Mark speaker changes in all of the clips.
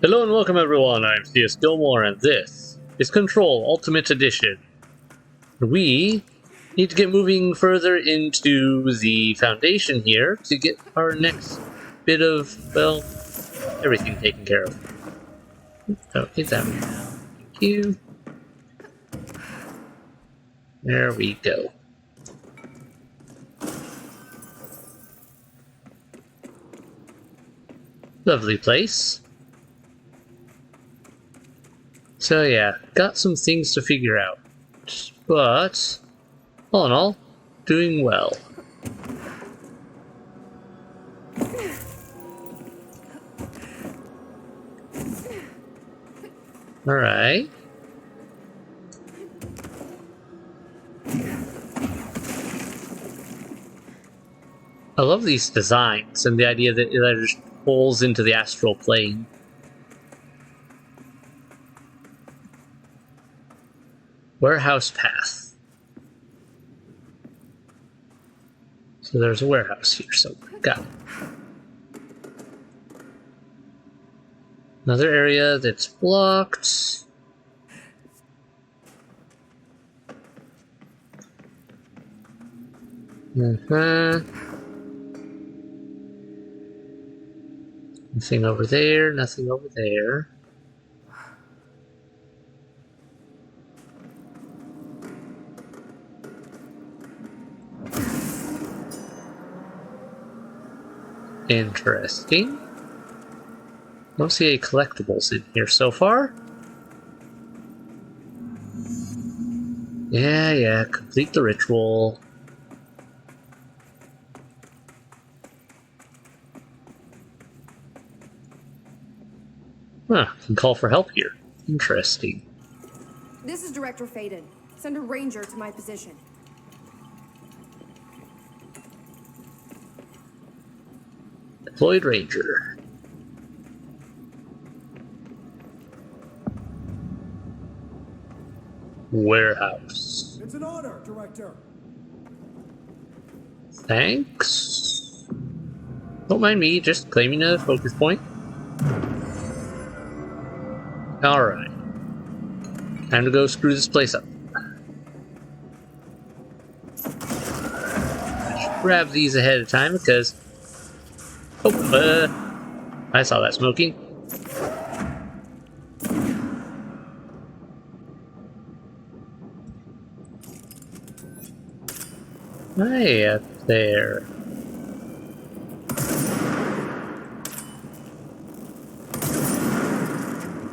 Speaker 1: Hello and welcome everyone, I'm C.S.Gilmore and this is Control Ultimate Edition. We need to get moving further into the foundation here to get our next bit of, well, everything taken care of. Oh, get that one. Thank you. There we go. Lovely place. So yeah, got some things to figure out, but all in all, doing well. Alright. I love these designs and the idea that it just pulls into the astral plane. Warehouse path. So there's a warehouse here somewhere. Got it. Another area that's blocked. Nothing over there, nothing over there. Interesting. Don't see any collectibles in here so far. Yeah, complete the ritual. Huh, can call for help here. Interesting.
Speaker 2: This is Director Faden. Send a ranger to my position.
Speaker 1: Deployed ranger. Warehouse.
Speaker 3: It's an honor, Director.
Speaker 1: Thanks. Don't mind me, just claiming a focus point. Alright. Time to go screw this place up. I should grab these ahead of time because... Oh, I saw that smoking. Hey, up there.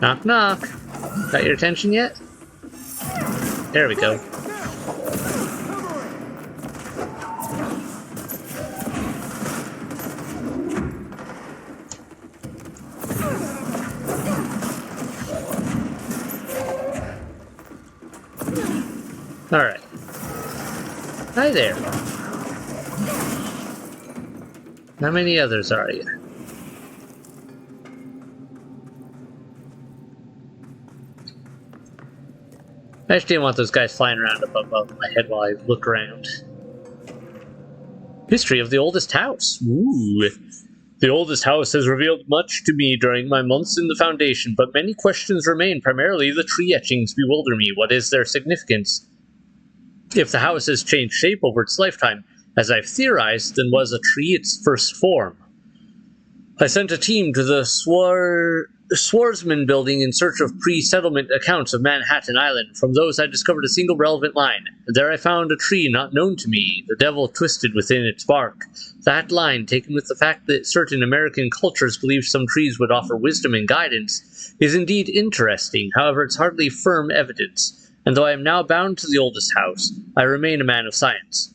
Speaker 1: Knock, knock. Got your attention yet? There we go. Alright. Hi there. How many others are you? I just didn't want those guys flying around up above my head while I look around. History of the oldest house. Ooh. The oldest house has revealed much to me during my months in the Foundation, but many questions remain. Primarily, the tree etchings bewilder me. What is their significance? If the house has changed shape over its lifetime, as I've theorized, then was a tree its first form? I sent a team to the Swarsman building in search of pre-settlement accounts of Manhattan Island. From those I discovered a single relevant line. There I found a tree not known to me, the devil twisted within its bark. That line, taken with the fact that certain American cultures believed some trees would offer wisdom and guidance, is indeed interesting. However, it's hardly firm evidence, and though I am now bound to the oldest house, I remain a man of science.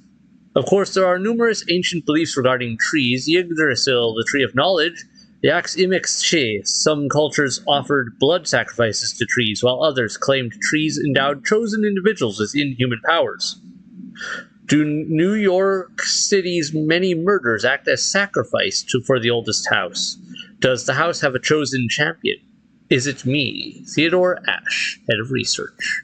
Speaker 1: Of course, there are numerous ancient beliefs regarding trees. Yggdrasil, the tree of knowledge, Yax Imix She. Some cultures offered blood sacrifices to trees, while others claimed trees endowed chosen individuals with inhuman powers. Do New York City's many murders act as sacrifice for the oldest house? Does the house have a chosen champion? Is it me, Theodore Ash, head of research?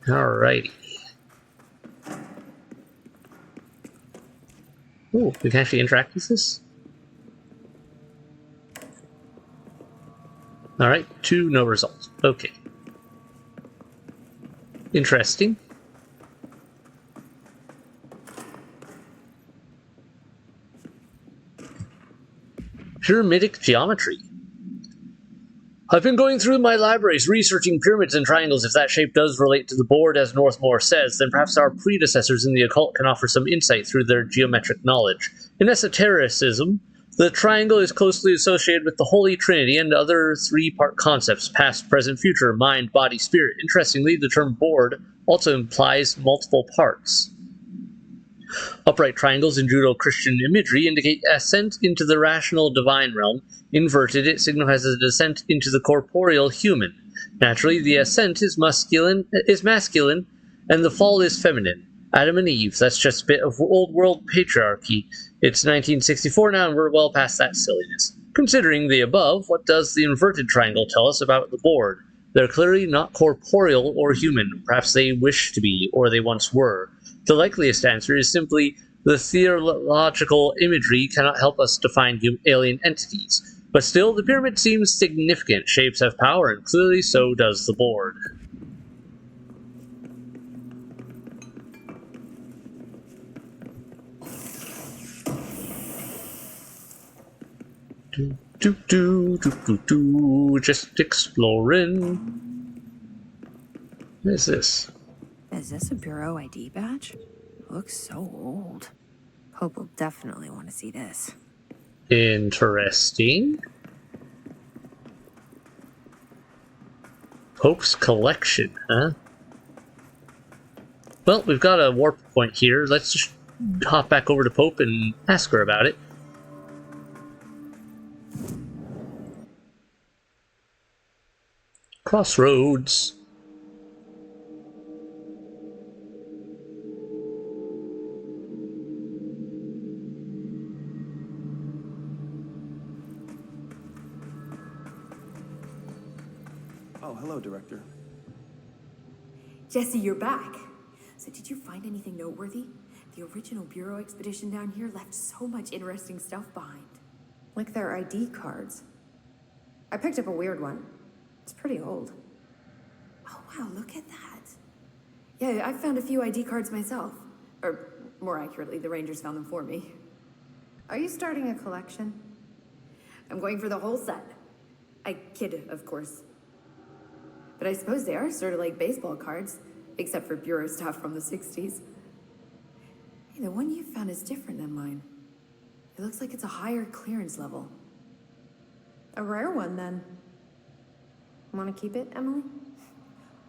Speaker 1: Alrighty. Ooh, we can actually interact with this? Alright, 2, no result. Okay. Interesting. Pyramidic geometry. I've been going through my libraries researching pyramids and triangles. If that shape does relate to the board, as Northmoor says, then perhaps our predecessors in the occult can offer some insight through their geometric knowledge. In esotericism, the triangle is closely associated with the Holy Trinity and other three-part concepts: past, present, future, mind, body, spirit. Interestingly, the term board also implies multiple parts. Upright triangles in Judeo-Christian imagery indicate ascent into the rational divine realm. Inverted, it signifies a descent into the corporeal human. Naturally, the ascent is masculine, and the fall is feminine. Adam and Eve, that's just a bit of old world patriarchy. It's 1964 now, and we're well past that silliness. Considering the above, what does the inverted triangle tell us about the board? They're clearly not corporeal or human. Perhaps they wish to be, or they once were. The likeliest answer is simply the theological imagery cannot help us define alien entities. But still, the pyramid seems significant. Shapes have power, and clearly so does the board. Just exploring. What is this?
Speaker 3: Is this a Bureau ID badge? Looks so old. Hope will definitely want to see this.
Speaker 1: Interesting. Pope's collection, huh? Well, we've got a warp point here. Let's just hop back over to Pope and ask her about it. Crossroads.
Speaker 4: Oh, hello, Director.
Speaker 2: Jesse, you're back. So did you find anything noteworthy? The original Bureau expedition down here left so much interesting stuff behind. Like their ID cards. I picked up a weird one. It's pretty old. Oh wow, look at that. Yeah, I found a few ID cards myself. Or more accurately, the Rangers found them for me. Are you starting a collection? I'm going for the whole set. I kid, of course. But I suppose they are sort of like baseball cards, except for Bureau stuff from the 60s. Hey, the one you found is different than mine. It looks like it's a higher clearance level. A rare one, then. Want to keep it, Emily?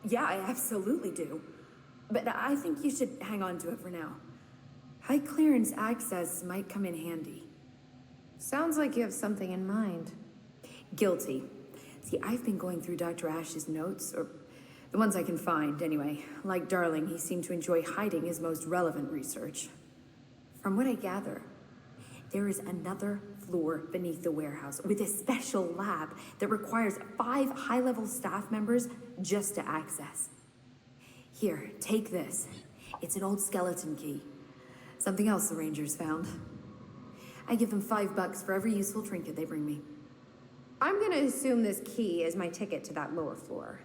Speaker 2: Yeah, I absolutely do. But I think you should hang on to it for now. High clearance access might come in handy. Sounds like you have something in mind. Guilty. See, I've been going through Dr. Ash's notes, or the ones I can find, anyway. Like Darling, he seemed to enjoy hiding his most relevant research. From what I gather, there is another floor beneath the warehouse with a special lab that requires 5 high-level staff members just to access. Here, take this. It's an old skeleton key. Something else the Rangers found. I give them $5 for every useful trinket they bring me.
Speaker 5: I'm gonna assume this key is my ticket to that lower floor.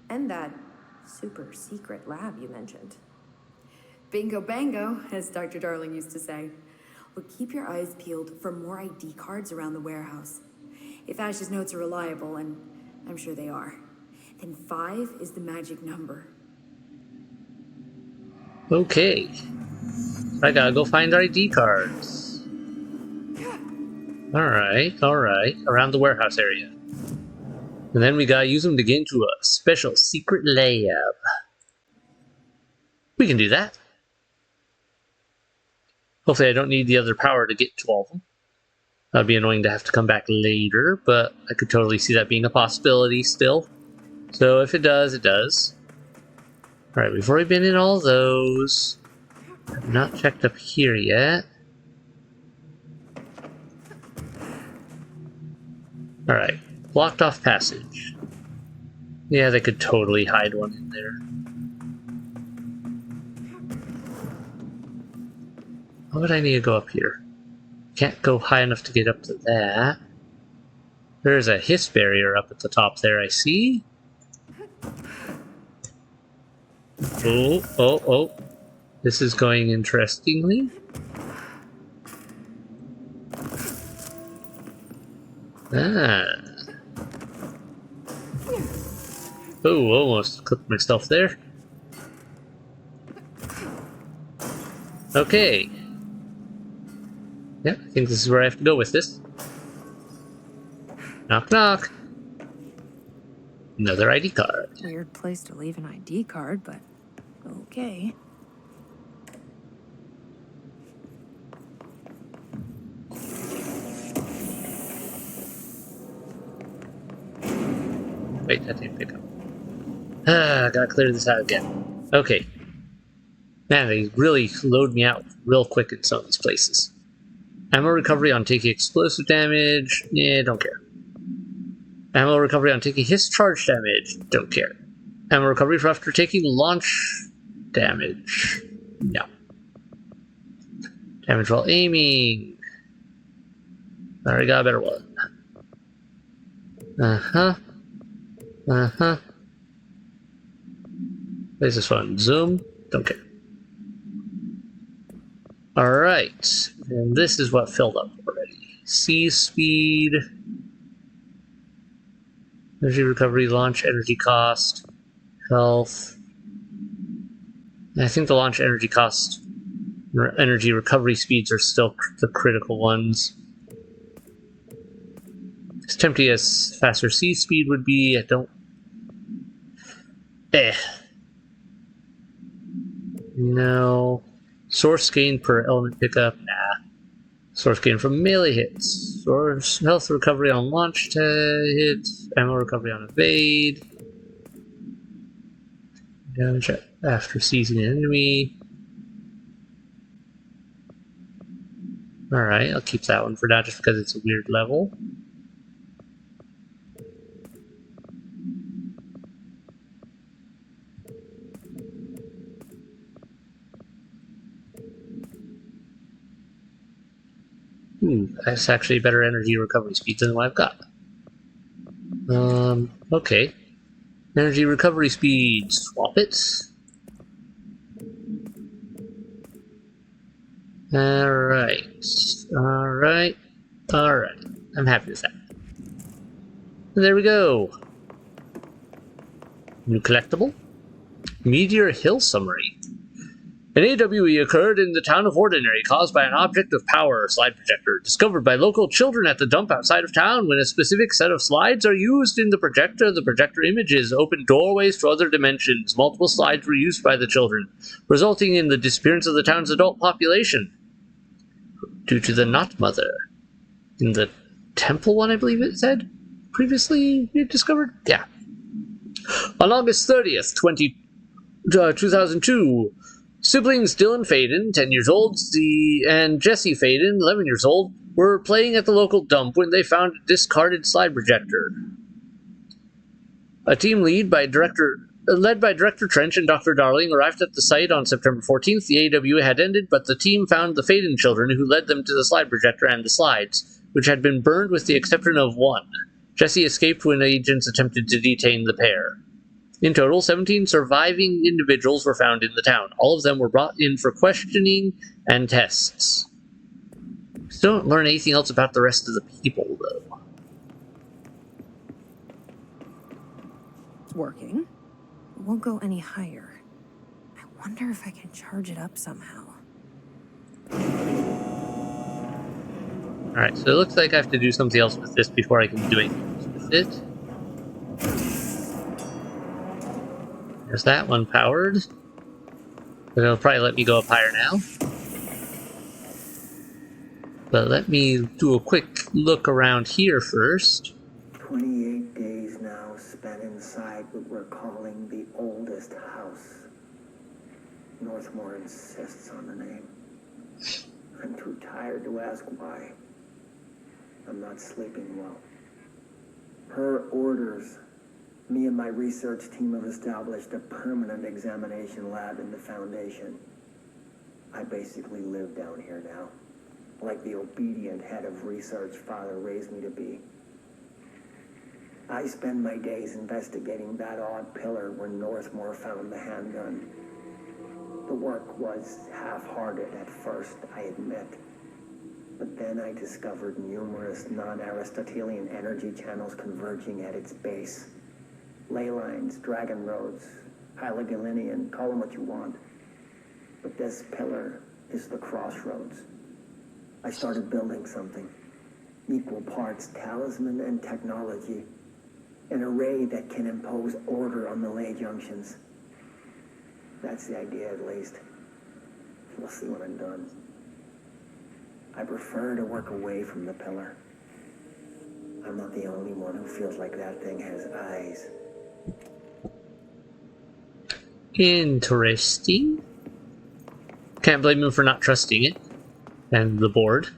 Speaker 5: And that super secret lab you mentioned.
Speaker 2: Bingo bango, as Dr. Darling used to say. Well, keep your eyes peeled for more ID cards around the warehouse. If Ash's notes are reliable, and I'm sure they are, then 5 is the magic number.
Speaker 1: Okay. I gotta go find ID cards. Alright. Around the warehouse area. And then we gotta use them to get into a special secret lab. We can do that. Hopefully I don't need the other power to get to all of them. That'd be annoying to have to come back later, but I could totally see that being a possibility still. So if it does, it does. Alright, we've already been in all those. I've not checked up here yet. Alright, blocked off passage. Yeah, they could totally hide one in there. Why would I need to go up here? Can't go high enough to get up to that. There's a hiss barrier up at the top there, I see. Oh. This is going interestingly. Ah. Oh, almost clipped myself there. Okay. Yep, I think this is where I have to go with this. Knock, knock. Another ID card.
Speaker 3: Weird place to leave an ID card, but okay.
Speaker 1: Wait, that didn't pick up. Gotta clear this out again. Okay. Man, they really load me out real quick in some of these places. Ammo recovery on taking explosive damage. Yeah, don't care. Ammo recovery on taking hiss charge damage. Don't care. Ammo recovery for after taking launch damage. No. Damage while aiming. Already got a better one. Where's this one? Zoom? Don't care. Alright. And this is what filled up already. C speed. Energy recovery, launch energy cost, health. I think the launch energy cost, energy recovery speeds are still the critical ones. As tempting as faster C speed would be, I don't. No. Source gain per element pickup, nah. Source gain from melee hits. Source health recovery on launch hits. Ammo recovery on evade. Damage after seizing an enemy. Alright, I'll keep that one for now just because it's a weird level. That's actually better energy recovery speed than what I've got. Okay. Energy recovery speed, swap it. Alright. I'm happy with that. And there we go. New collectible. Meteor Hill Summary. An AWE occurred in the town of Ordinary caused by an object of power, slide projector, discovered by local children at the dump outside of town. When a specific set of slides are used in the projector images open doorways to other dimensions. Multiple slides were used by the children, resulting in the disappearance of the town's adult population. Due to the Not Mother. In the temple one, I believe it said? Previously discovered? Yeah. On August 30th, 2002, siblings Dylan Faden, 10 years old, and Jesse Faden, 11 years old, were playing at the local dump when they found a discarded slide projector. A team led by Director Trench and Dr. Darling arrived at the site on September 14th. The AWA had ended, but the team found the Faden children, who led them to the slide projector and the slides, which had been burned with the exception of one. Jesse escaped when agents attempted to detain the pair. In total, 17 surviving individuals were found in the town. All of them were brought in for questioning and tests. Still don't learn anything else about the rest of the people, though.
Speaker 3: It's working. It won't go any higher. I wonder if I can charge it up somehow.
Speaker 1: Alright, so it looks like I have to do something else with this before I can do anything with it. There's that one powered. But it'll probably let me go up higher now. But let me do a quick look around here first.
Speaker 4: 28 days now spent inside what we're calling the oldest house. Northmoor insists on the name. I'm too tired to ask why. I'm not sleeping well. Her orders. Me and my research team have established a permanent examination lab in the Foundation. I basically live down here now, like the obedient head of research father raised me to be. I spend my days investigating that odd pillar where Northmoor found the handgun. The work was half-hearted at first, I admit. But then I discovered numerous non-Aristotelian energy channels converging at its base. Ley lines, dragon roads, Hylogalinian, call them what you want. But this pillar is the crossroads. I started building something. Equal parts talisman and technology. An array that can impose order on the ley junctions. That's the idea, at least. We'll see when I'm done. I prefer to work away from the pillar. I'm not the only one who feels like that thing has eyes.
Speaker 1: Interesting. Can't blame him for not trusting it. And the board.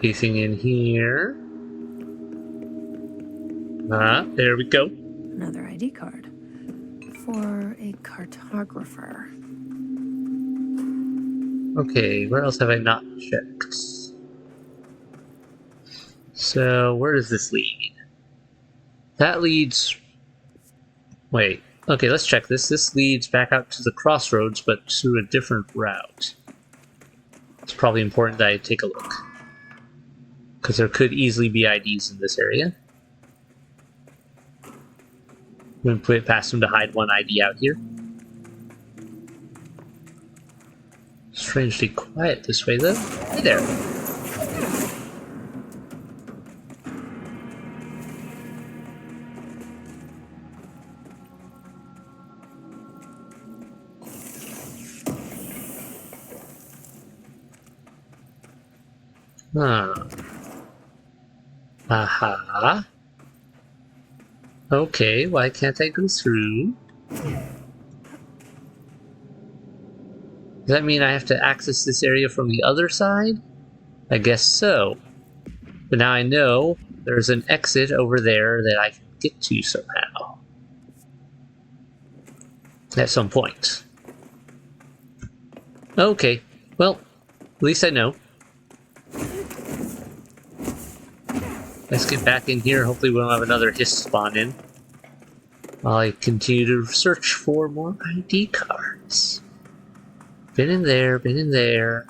Speaker 1: Anything in here? There we go.
Speaker 3: Another ID card. For a cartographer.
Speaker 1: Okay, where else have I not checked? So, where does this lead? That leads... Wait. Okay, let's check this. This leads back out to the crossroads, but through a different route. It's probably important that I take a look. Because there could easily be IDs in this area. I'm going to put it past him to hide one ID out here. Strangely quiet this way, though. Hey there. Aha. Okay, why can't I go through? Does that mean I have to access this area from the other side? I guess so. But now I know there's an exit over there that I can get to somehow. At some point. Okay, well, at least I know. Let's get back in here. Hopefully we don't have another hiss spawn in. While I continue to search for more ID cards. Been in there, been in there.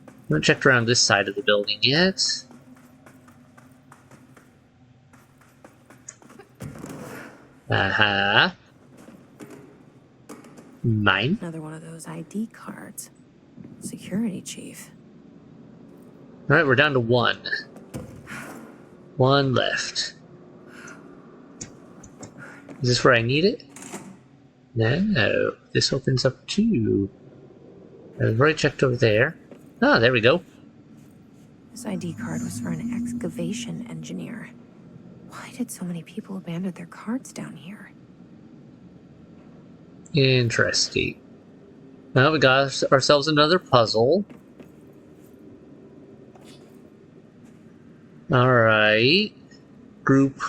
Speaker 1: I haven't checked around this side of the building yet. Aha. Mine.
Speaker 3: Another one of those ID cards. Security chief.
Speaker 1: Alright, we're down to one. One left. Is this where I need it? No. This opens up too. I've already checked over there. Ah, there we go.
Speaker 3: This ID card was for an excavation engineer. Why did so many people abandon their cards down here?
Speaker 1: Interesting. Well, we got ourselves another puzzle. Alright. Group.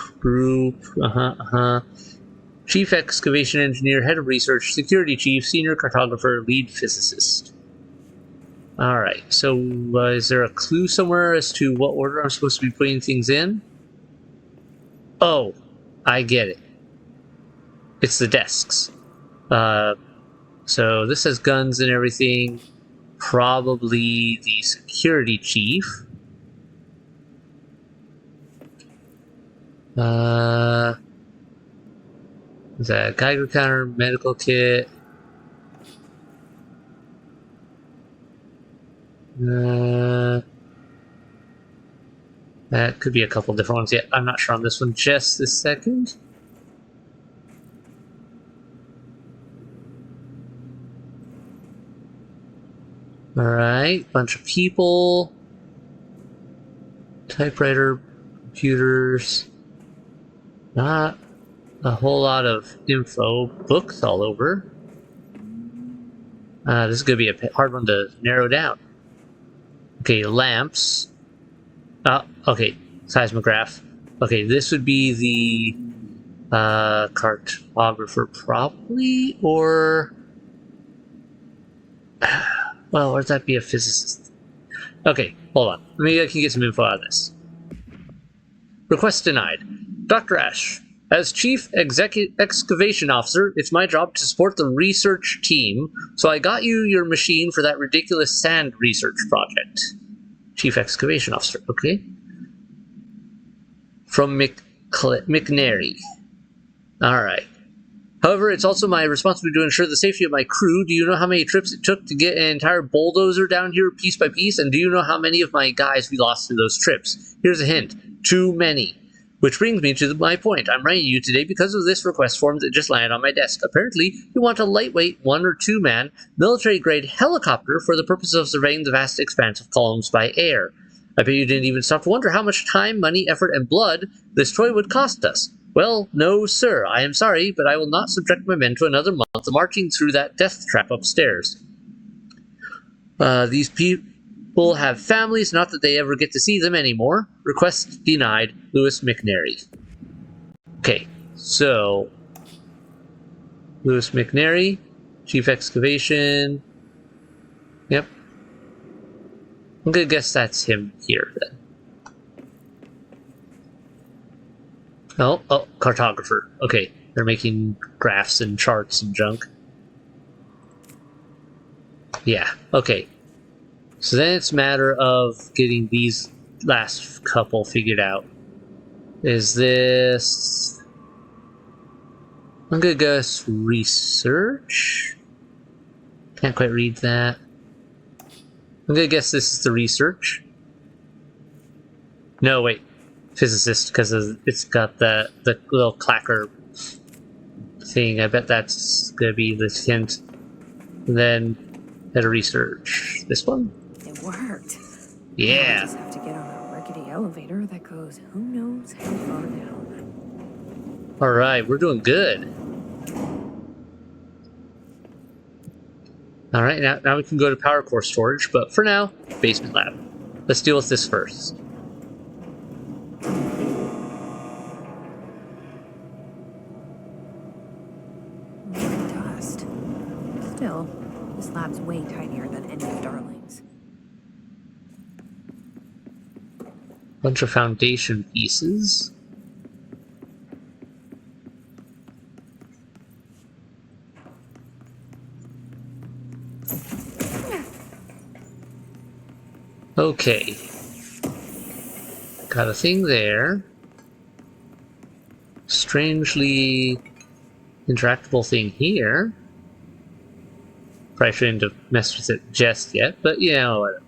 Speaker 1: Chief Excavation Engineer, Head of Research, Security Chief, Senior Cartographer, Lead Physicist. Alright, so is there a clue somewhere as to what order I'm supposed to be putting things in? Oh, I get it. It's the desks. So this has guns and everything. Probably the Security Chief. The Geiger counter, medical kit. That could be a couple different ones yet. I'm not sure on this one just this second. Alright, bunch of people. Typewriter, computers. Not a whole lot of info. Books all over. This is going to be a hard one to narrow down. Okay, lamps. Okay, seismograph. Okay, this would be the Cartographer probably, or well, would that be a physicist? Okay, hold on. Maybe I can get some info out of this. Request denied. Dr. Ash, as Chief Excavation Officer, it's my job to support the research team, so I got you your machine for that ridiculous sand research project. Chief Excavation Officer, okay. From McNary. Alright. However, it's also my responsibility to ensure the safety of my crew. Do you know how many trips it took to get an entire bulldozer down here piece by piece? And do you know how many of my guys we lost in those trips? Here's a hint. Too many. Which brings me to my point. I'm writing you today because of this request form that just landed on my desk. Apparently, you want a lightweight 1 or 2 man, military-grade helicopter for the purpose of surveying the vast expanse of columns by air. I bet you didn't even stop to wonder how much time, money, effort, and blood this toy would cost us. Well, no, sir. I am sorry, but I will not subject my men to another month of marching through that death trap upstairs. These people have families, not that they ever get to see them anymore. Request denied, Louis McNary. Okay, so Louis McNary, Chief Excavation. Yep. I'm gonna guess that's him here then. Oh, cartographer. Okay, they're making graphs and charts and junk. Yeah, okay. So then it's a matter of getting these last couple figured out. Is this... I'm gonna guess research? Can't quite read that. I'm gonna guess this is the research. No, wait. Physicist, because it's got the little clacker thing. I bet that's gonna be the hint. And then head of research. This one?
Speaker 3: It worked.
Speaker 1: Yeah.
Speaker 3: I just have to get on a rickety elevator that goes who knows how far down.
Speaker 1: Alright, we're doing good. Alright, now we can go to power core storage, but for now, basement lab. Let's deal with this first.
Speaker 3: Dust. Still, this lab's way tinier than any of Darling's.
Speaker 1: Bunch of foundation pieces. Okay. Got a thing there. Strangely interactable thing here. Probably shouldn't have messed with it just yet, but you know, whatever.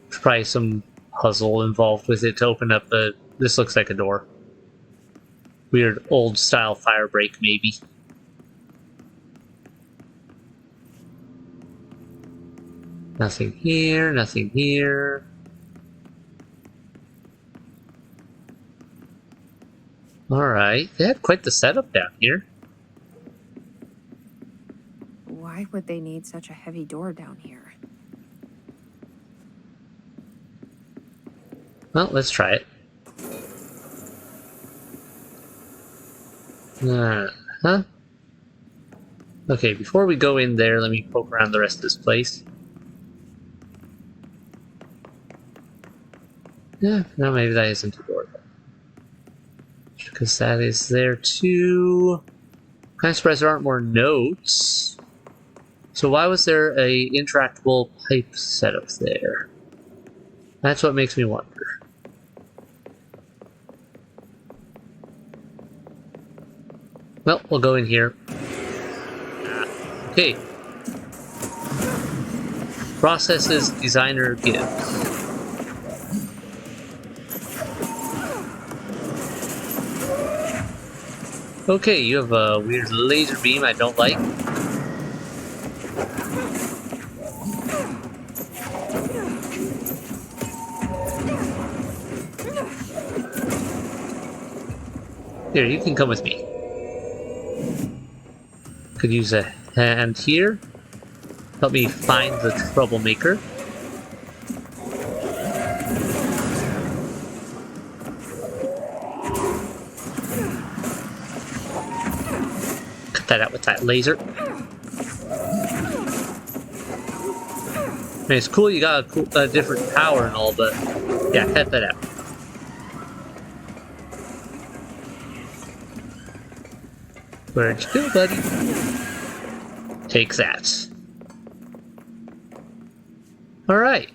Speaker 1: There's probably some puzzle involved with it to open up the... This looks like a door. Weird old style fire break, maybe. Nothing here, nothing here. Alright, they had quite the setup down here.
Speaker 3: Why would they need such a heavy door down here?
Speaker 1: Well, let's try it. Huh? Okay, before we go in there, let me poke around the rest of this place. Yeah, no, maybe that isn't a door. Because that is there too. Kind of surprised there aren't more notes. So why was there a interactable pipe setup there? That's what makes me wonder. Well, we'll go in here. Okay. Processes designer gives. Okay, you have a weird laser beam I don't like. Here, you can come with me. Could use a hand here. Help me find the troublemaker. that out with that laser. I mean, it's cool you got a different power and all, but yeah, cut that out. Where'd you go, buddy? Take that. Alright.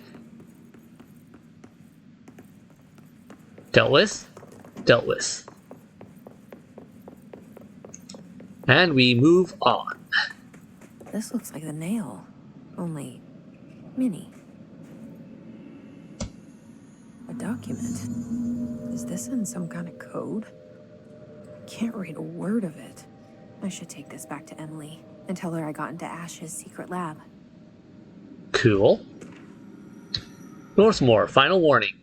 Speaker 1: Dealt with. Dealt with. And we move on.
Speaker 3: This looks like the nail, only mini. A document. Is this in some kind of code? Can't read a word of it. I should take this back to Emily and tell her I got into Ash's secret lab.
Speaker 1: Cool. Northmoor, final warning.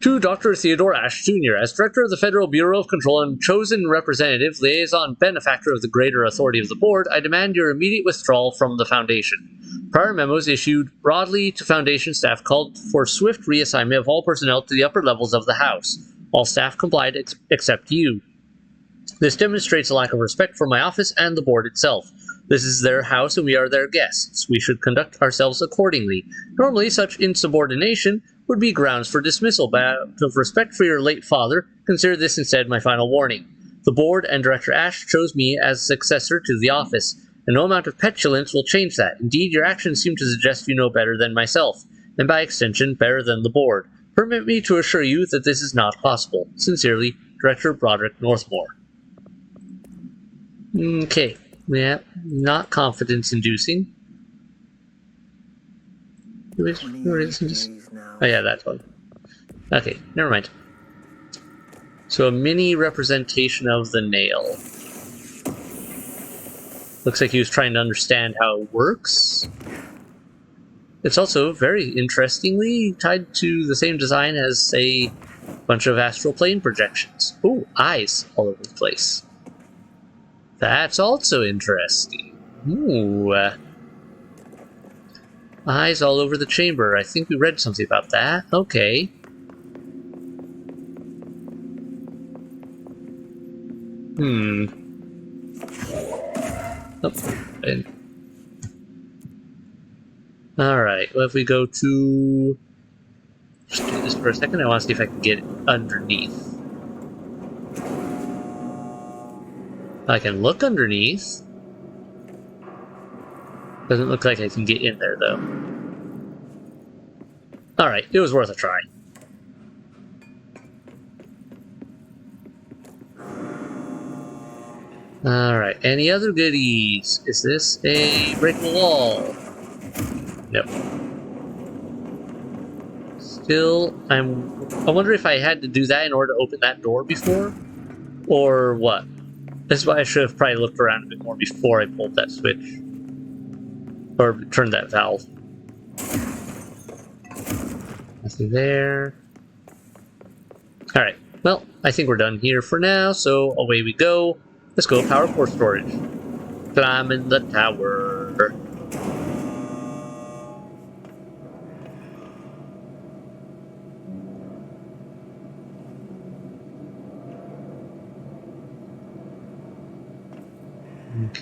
Speaker 1: To Dr. Theodore Ash Jr., as Director of the Federal Bureau of Control and chosen representative, liaison, benefactor of the greater authority of the Board, I demand your immediate withdrawal from the Foundation. Prior memos issued broadly to Foundation staff called for swift reassignment of all personnel to the upper levels of the House. All staff complied except you. This demonstrates a lack of respect for my office and the Board itself. This is their house and we are their guests. We should conduct ourselves accordingly. Normally, such insubordination would be grounds for dismissal, but out of respect for your late father, consider this instead my final warning. The Board and Director Ash chose me as successor to the office, and no amount of petulance will change that. Indeed, your actions seem to suggest you know better than myself, and by extension, better than the Board. Permit me to assure you that this is not possible. Sincerely, Director Broderick Northmoor. Okay, yeah, not confidence-inducing. Who is this? Oh yeah, that one. Okay, never mind. So a mini representation of the nail. Looks like he was trying to understand how it works. It's also, very interestingly, tied to the same design as a bunch of astral plane projections. Ooh, eyes all over the place. That's also interesting. Ooh. Eyes all over the chamber. I think we read something about that. Okay. Oh, alright, well if we go to... Just do this for a second. I want to see if I can get underneath. I can look underneath. Doesn't look like I can get in there, though. Alright, it was worth a try. Alright, any other goodies? Is this a breakable wall? No. Still, I wonder if I had to do that in order to open that door before? Or what? This is why I should have probably looked around a bit more before I pulled that switch. Or turned that valve. Nothing there. Alright, well, I think we're done here for now, so away we go. Let's go power core storage. Climbing the tower.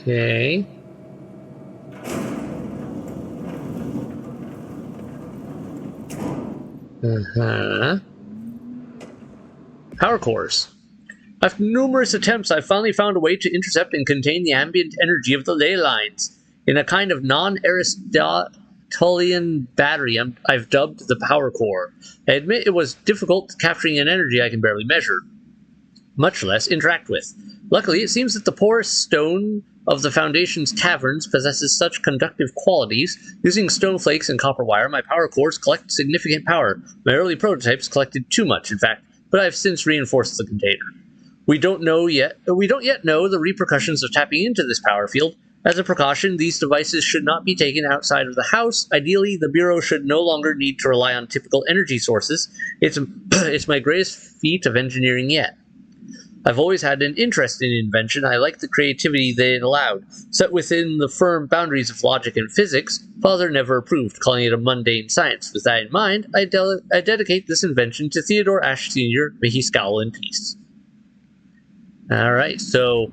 Speaker 1: Okay. Power cores. After numerous attempts, I've finally found a way to intercept and contain the ambient energy of the ley lines. In a kind of non-Aristotelian battery I've dubbed the power core. I admit it was difficult capturing an energy I can barely measure, much less interact with. Luckily, it seems that the porous stone of the Foundation's caverns possesses such conductive qualities. Using stone flakes and copper wire, my power cores collect significant power. My early prototypes collected too much, in fact, but I've since reinforced the container. We don't yet know the repercussions of tapping into this power field. As a precaution, these devices should not be taken outside of the house. Ideally, the Bureau should no longer need to rely on typical energy sources. It's my greatest feat of engineering yet. I've always had an interest in invention. I like the creativity that it allowed. Set within the firm boundaries of logic and physics, Father never approved, calling it a mundane science. With that in mind, I dedicate this invention to Theodore Ash Sr., may he scowl in peace. Alright, so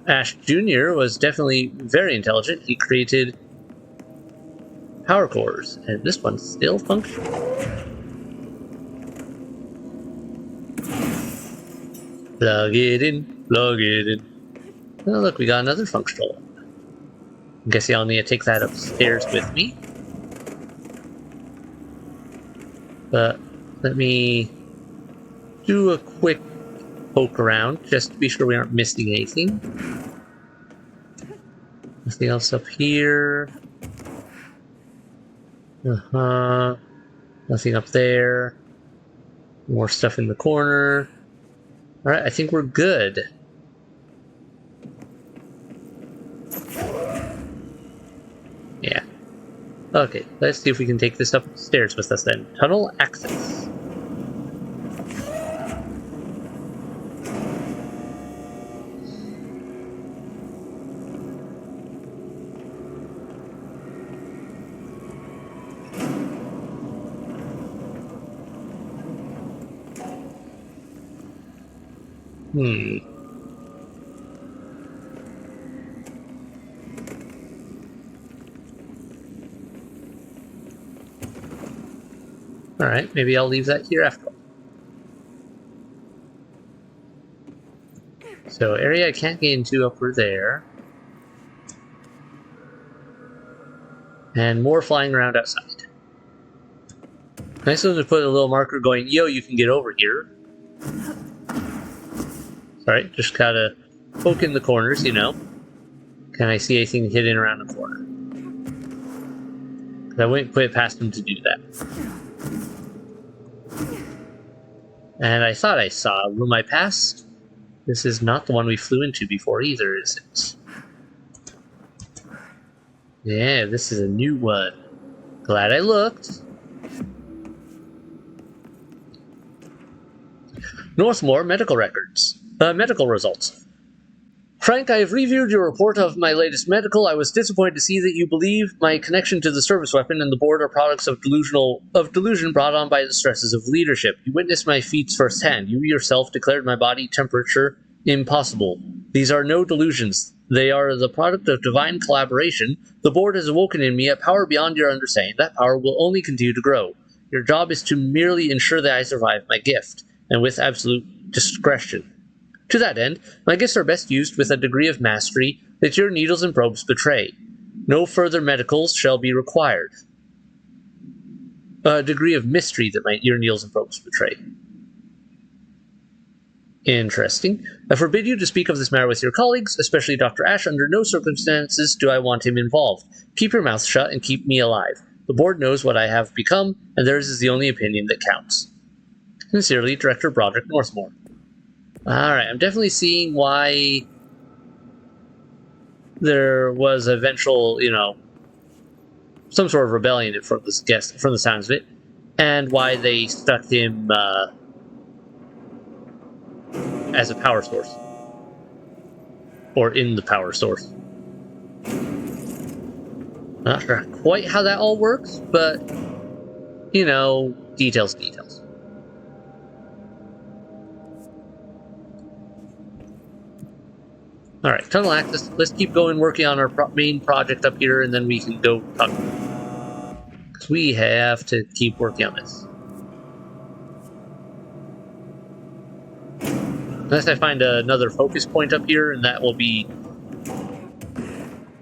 Speaker 1: Ash Jr. was definitely very intelligent. He created power cores, and this one's still functional. Plug it in, plug it in. Oh, look, we got another functional one. I'm guessing I'll need to take that upstairs with me. But let me do a quick poke around just to be sure we aren't missing anything. Nothing else up here. Nothing up there. More stuff in the corner. Alright, I think we're good. Yeah. Okay, let's see if we can take this upstairs with us then. Tunnel access. Alright, maybe I'll leave that here after all. So, area I can't get into over there. And more flying around outside. Nice one to put a little marker going, yo, you can get over here. Sorry, just gotta poke in the corners, you know. Can I see anything hidden around the corner? I wouldn't put it past him to do that. And I thought I saw a room I passed. This is not the one we flew into before either, is it? Yeah, this is a new one. Glad I looked. Northmoor medical records. Medical results. Frank, I have reviewed your report of my latest medical. I was disappointed to see that you believe my connection to the service weapon and the board are products of delusion brought on by the stresses of leadership. You witnessed my feats firsthand. You yourself declared my body temperature impossible. These are no delusions. They are the product of divine collaboration. The board has awoken in me a power beyond your understanding. That power will only continue to grow. Your job is to merely ensure that I survive my gift, and with absolute discretion. To that end, my gifts are best used with a degree of mastery that your needles and probes betray. No further medicals shall be required. A degree of mystery that your needles and probes betray. Interesting. I forbid you to speak of this matter with your colleagues, especially Dr. Ash. Under no circumstances do I want him involved. Keep your mouth shut and keep me alive. The board knows what I have become, and theirs is the only opinion that counts. Sincerely, Director Broderick Northmoor. Alright, I'm definitely seeing why there was eventual, some sort of rebellion from this guest, from the sounds of it, and why they stuck him as a power source. Or in the power source. Not sure quite how that all works, but, details. Alright, tunnel access. Let's keep going working on our main project up here, and then we can go talk. Because we have to keep working on this. Unless I find another focus point up here, and that will be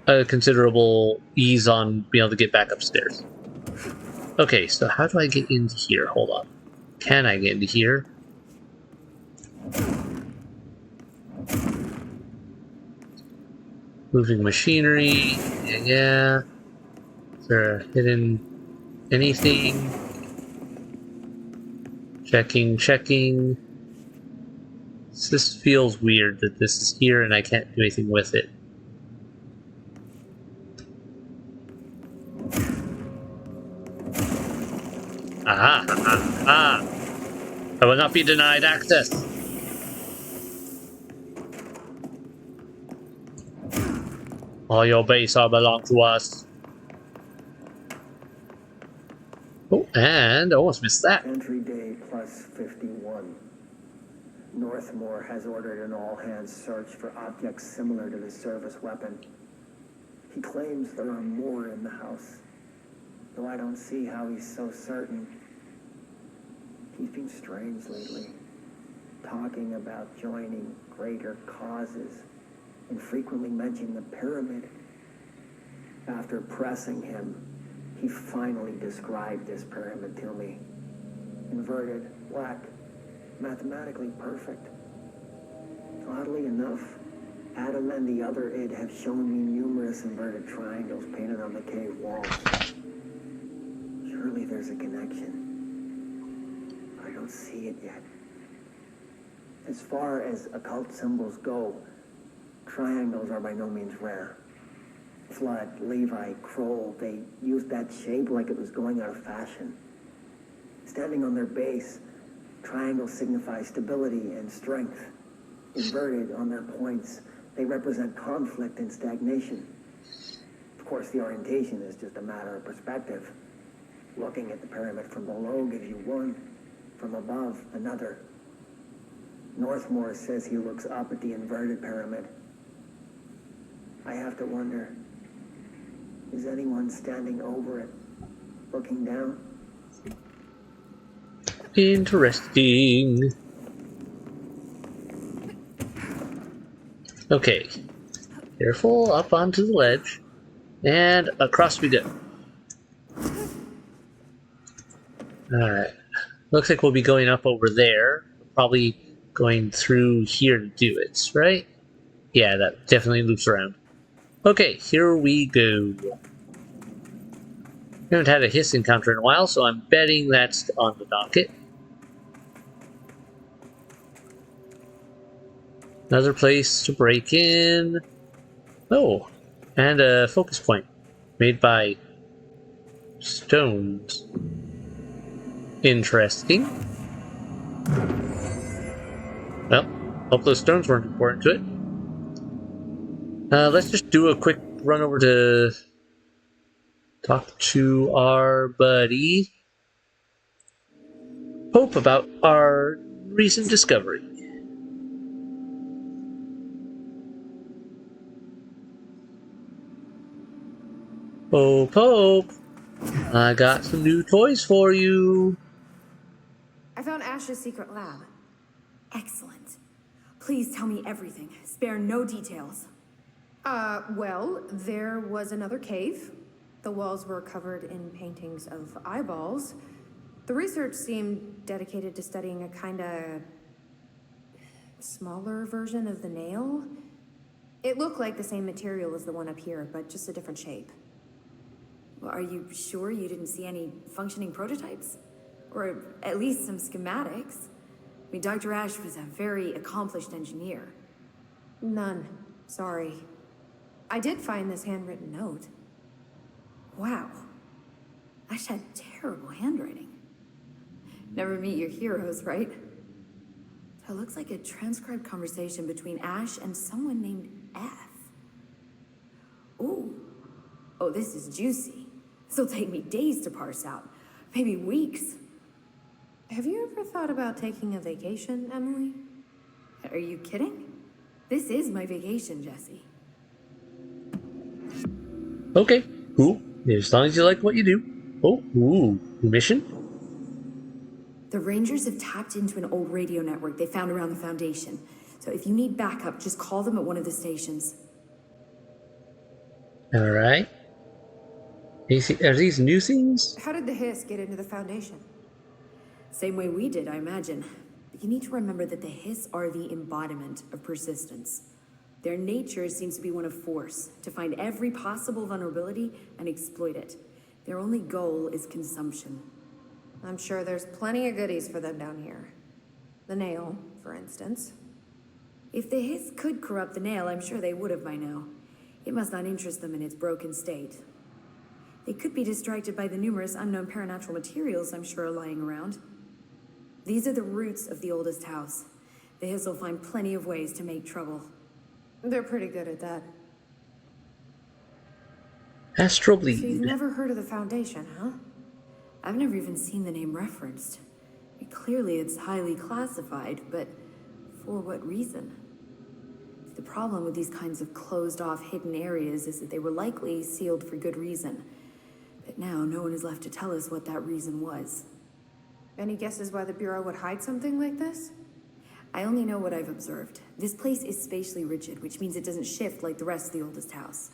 Speaker 1: a considerable ease on being able to get back upstairs. Okay, so how do I get into here? Hold on. Can I get into here? Moving machinery. Yeah. Is there hidden anything? Checking. This feels weird that this is here and I can't do anything with it. Aha! I will not be denied access. All your base all belong to us. Oh, and I almost missed that.
Speaker 4: Entry day plus 51. Northmoor has ordered an all-hands search for objects similar to the service weapon. He claims there are more in the house, though I don't see how he's so certain. He's been strange lately, talking about joining greater causes and frequently mentioning the pyramid. After pressing him, he finally described this pyramid to me. Inverted, black, mathematically perfect. Oddly enough, Adam and the other id have shown me numerous inverted triangles painted on the cave walls. Surely there's a connection. I don't see it yet. As far as occult symbols go, triangles are by no means rare. Flood, Levi, Kroll, they used that shape like it was going out of fashion. Standing on their base, triangles signify stability and strength. Inverted on their points, they represent conflict and stagnation. Of course, the orientation is just a matter of perspective. Looking at the pyramid from below gives you one, from above another. Northmoor says he looks up at the inverted pyramid. I have to wonder, is anyone standing over it, looking down?
Speaker 1: Interesting. Okay. Careful, up onto the ledge. And across we go. Alright. Looks like we'll be going up over there. Probably going through here to do it, right? Yeah, that definitely loops around. Okay, here we go. We haven't had a hiss encounter in a while, so I'm betting that's on the docket. Another place to break in. Oh, and a focus point made by stones. Interesting. Well, hope those stones weren't important to it. Let's just do a quick run over to talk to our buddy Hope about our recent discovery. Hope, I got some new toys for you.
Speaker 5: I found Ash's secret lab.
Speaker 2: Excellent. Please tell me everything. Spare no details.
Speaker 5: Well, there was another cave. The walls were covered in paintings of eyeballs. The research seemed dedicated to studying a kinda smaller version of the nail. It looked like the same material as the one up here, but just a different shape.
Speaker 2: Well, are you sure you didn't see any functioning prototypes? Or at least some schematics? I mean, Dr. Ash was a very accomplished engineer.
Speaker 5: None. Sorry. I did find this handwritten note.
Speaker 2: Wow. Ash had terrible handwriting. Never meet your heroes, right? So it looks like a transcribed conversation between Ash and someone named F. Ooh. Oh, this is juicy. This'll take me days to parse out. Maybe weeks.
Speaker 5: Have you ever thought about taking a vacation, Emily?
Speaker 2: Are you kidding? This is my vacation, Jesse.
Speaker 1: Okay, cool. As long as you like what you do. Oh, ooh, mission?
Speaker 2: The Rangers have tapped into an old radio network they found around the Foundation. So if you need backup, just call them at one of the stations.
Speaker 1: Alright. Are these new things?
Speaker 5: How did the hiss get into the Foundation?
Speaker 2: Same way we did, I imagine. But you need to remember that the Hiss are the embodiment of persistence. Their nature seems to be one of force, to find every possible vulnerability and exploit it. Their only goal is consumption.
Speaker 5: I'm sure there's plenty of goodies for them down here. The nail, for instance.
Speaker 2: If the Hiss could corrupt the nail, I'm sure they would have by now. It must not interest them in its broken state. They could be distracted by the numerous unknown paranatural materials I'm sure are lying around. These are the roots of the oldest house. The Hiss will find plenty of ways to make trouble.
Speaker 5: They're pretty good at that.
Speaker 1: Astral
Speaker 5: So you've
Speaker 1: Bleed.
Speaker 5: never heard of the Foundation, huh?
Speaker 2: I've never even seen the name referenced. Clearly it's highly classified, but For what reason? The problem with these kinds of closed-off hidden areas is that they were likely sealed for good reason. But now no one is left to tell us what that reason was.
Speaker 5: Any guesses why the Bureau would hide something like this?
Speaker 2: I only know what I've observed. This place is spatially rigid, which means it doesn't shift like the rest of the oldest house.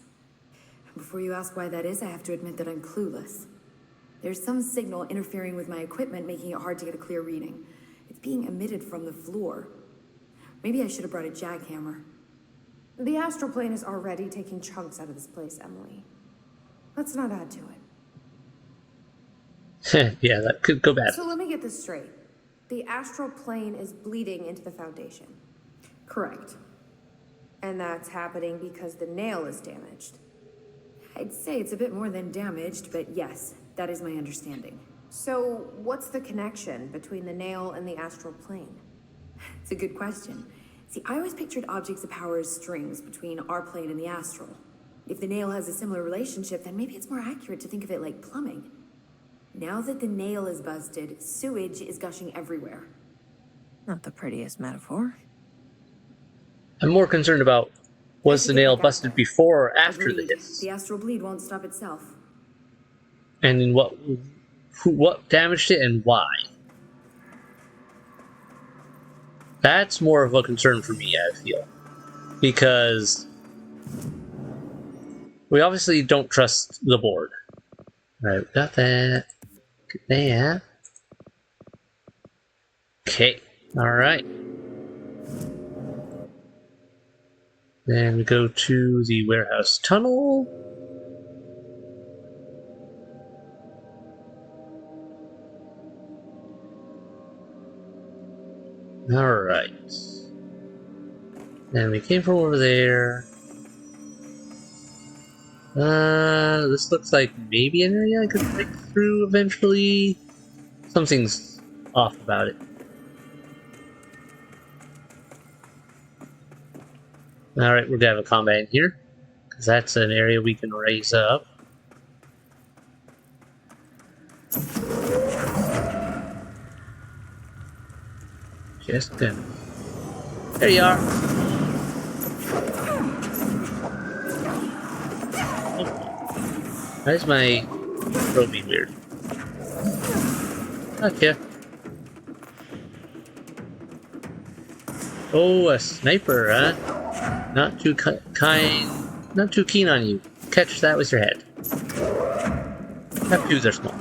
Speaker 2: Before you ask why that is, I have to admit that I'm clueless. There's some signal interfering with my equipment, making it hard to get a clear reading. It's being emitted from the floor. Maybe I should have brought a jackhammer.
Speaker 5: The astral plane is already taking chunks out of this place, Emily. Let's not add to it.
Speaker 1: Yeah, that could go bad.
Speaker 5: So let me get this straight. The astral plane is bleeding into the foundation.
Speaker 2: Correct.
Speaker 5: And that's happening because the nail is damaged.
Speaker 2: I'd say it's a bit more than damaged, but yes, that is my understanding.
Speaker 5: So what's the connection between the nail and the astral plane?
Speaker 2: It's a good question. See, I always pictured objects of power as strings between our plane and the astral. If the nail has a similar relationship, then maybe it's more accurate to think of it like plumbing. Now that the nail is busted, sewage is gushing everywhere.
Speaker 3: Not the prettiest metaphor.
Speaker 1: I'm more concerned about, was the nail busted before or after the
Speaker 2: Agreed.
Speaker 1: hits?
Speaker 2: The astral bleed won't stop itself.
Speaker 1: And in what damaged it and why? That's more of a concern for me, I feel. Because we obviously don't trust the board. Right, we got that. Get that. Okay, alright. Then we go to the warehouse tunnel. Alright. And we came from over there. This looks like maybe an area I could break through eventually. Something's off about it. Alright, we're gonna have a combat in here, because that's an area we can raise up. Just gonna... There you are! Why is my throat being weird? Okay. Oh, a sniper, huh? Not too not too keen on you. Catch that with your head. F2s are small.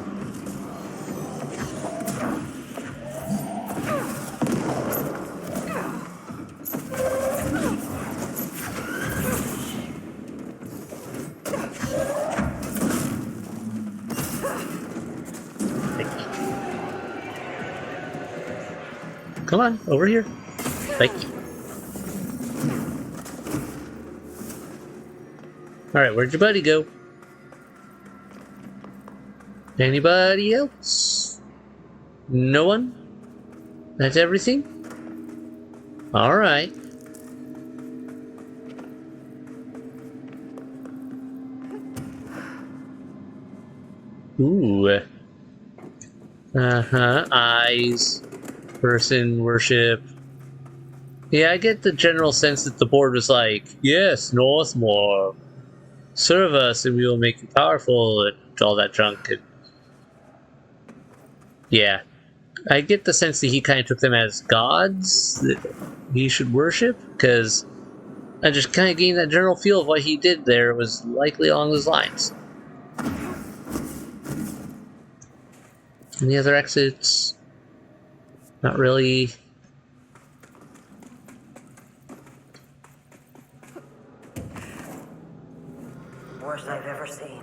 Speaker 1: Come on, over here. Thank you. Alright, where'd your buddy go? Anybody else? No one? That's everything? Alright. Ooh. Eyes. Person worship. Yeah, I get the general sense that the board was like, yes, Northmoor. Serve us and we will make you powerful and all that junk. And yeah. I get the sense that he kind of took them as gods that he should worship, because I just kind of gained that general feel of what he did there was likely along those lines. Any other exits? Not really.
Speaker 6: Worst I've ever seen.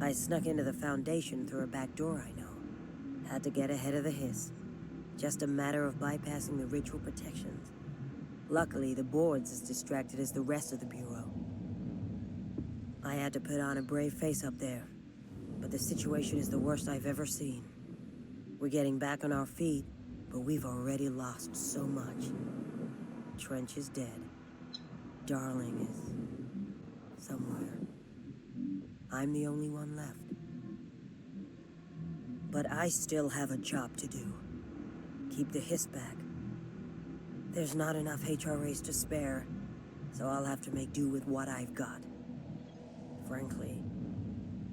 Speaker 6: I snuck into the Foundation through a back door I know. Had to get ahead of the hiss. Just a matter of bypassing the ritual protections. Luckily, the board's as distracted as the rest of the Bureau. I had to put on a brave face up there. But the situation is the worst I've ever seen. We're getting back on our feet, but we've already lost so much. Trench is dead. Darling is... somewhere. I'm the only one left. But I still have a job to do. Keep the hiss back. There's not enough HRAs to spare, so I'll have to make do with what I've got. Frankly,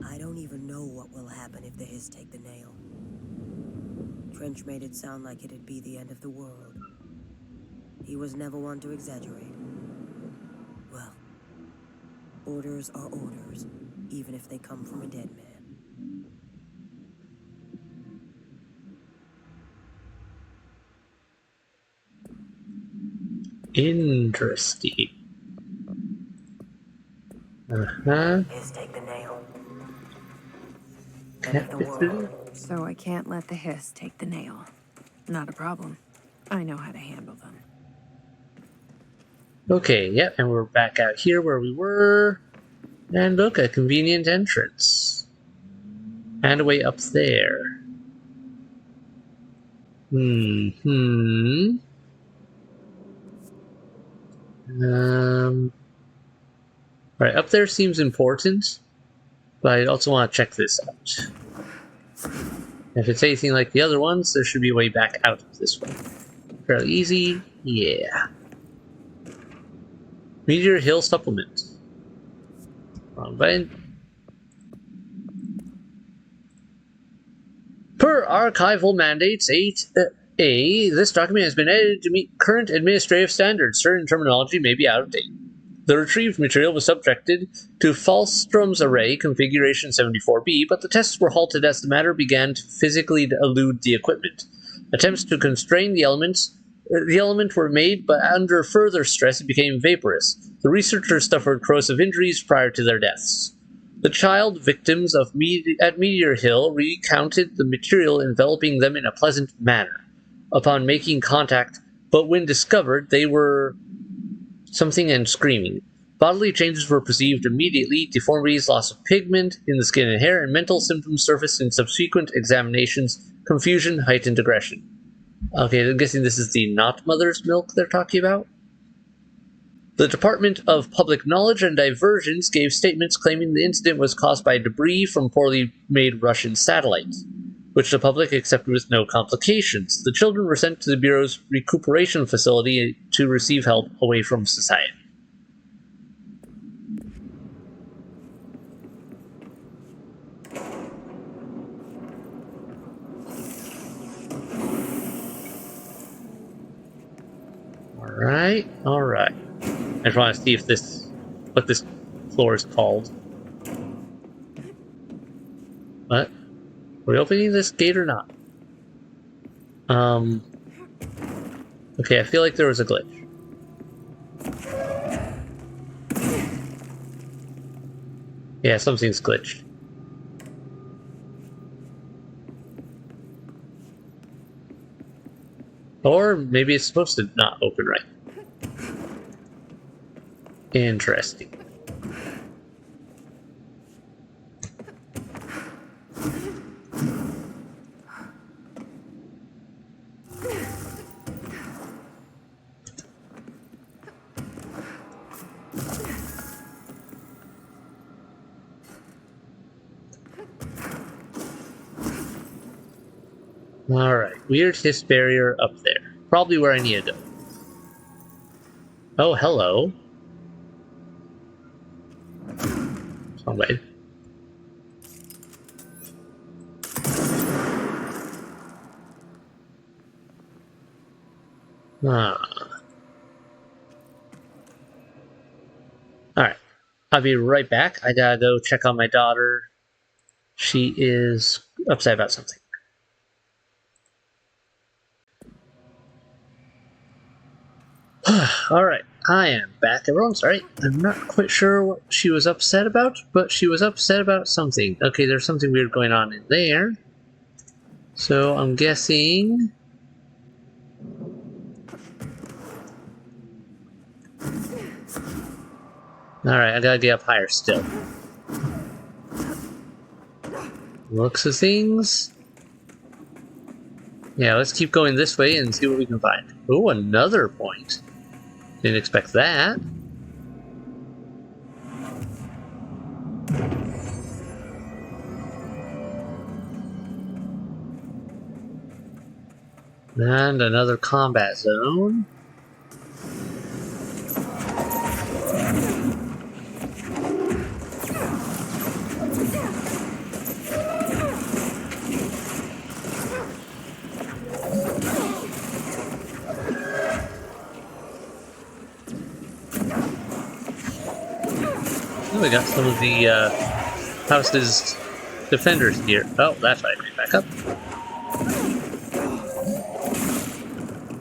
Speaker 6: I don't even know what will happen if the hiss take the nail. Trench made it sound like it'd be the end of the world. He was never one to exaggerate. Well, orders are orders, even if they come from a dead man.
Speaker 1: Interesting.
Speaker 6: Hiss take the nail. End
Speaker 1: Can't
Speaker 6: of the
Speaker 1: fit through.
Speaker 6: world.
Speaker 3: So I can't let the hiss take the nail. Not a problem. I know how to handle them.
Speaker 1: Okay, yep, and we're back out here where we were. And look, a convenient entrance. And a way up there. Alright, up there seems important, but I also want to check this out. If it's anything like the other ones, there should be a way back out of this one. Fairly easy, yeah. Meteor Hill Supplement. Wrong button. Per archival mandates 8A, this document has been edited to meet current administrative standards. Certain terminology may be out of date. The retrieved material was subjected to Falstrom's array configuration 74B, but the tests were halted as the matter began to physically elude the equipment. Attempts to constrain the element were made, but under further stress it became vaporous. The researchers suffered corrosive injuries prior to their deaths. The child victims at Meteor Hill recounted the material enveloping them in a pleasant manner upon making contact, but when discovered, they were something and screaming. Bodily changes were perceived immediately: deformities, loss of pigment in the skin and hair, and mental symptoms surfaced in subsequent examinations: confusion, heightened aggression. Okay, I'm guessing this is the not mother's milk they're talking about? The Department of Public Knowledge and Diversions gave statements claiming the incident was caused by debris from poorly made Russian satellites, which the public accepted with no complications. The children were sent to the Bureau's recuperation facility to receive help away from society. Alright. I just want to see if what this floor is called. What? Are we opening this gate or not? Okay, I feel like there was a glitch. Yeah, something's glitched. Or maybe it's supposed to not open right. Interesting. Alright, weird hiss barrier up there. Probably where I need to go. Oh, hello. Wrong way. Alright, I'll be right back. I gotta go check on my daughter. She is upset about something. Alright, I am back. Everyone's right. I'm not quite sure what she was upset about, but she was upset about something. Okay, there's something weird going on in there. So I'm guessing... Alright, I gotta get up higher still. Looks of things. Yeah, let's keep going this way and see what we can find. Oh, another point. Didn't expect that. And another combat zone. Oh, we got some of the house's defenders here. Oh, that's right. Back up.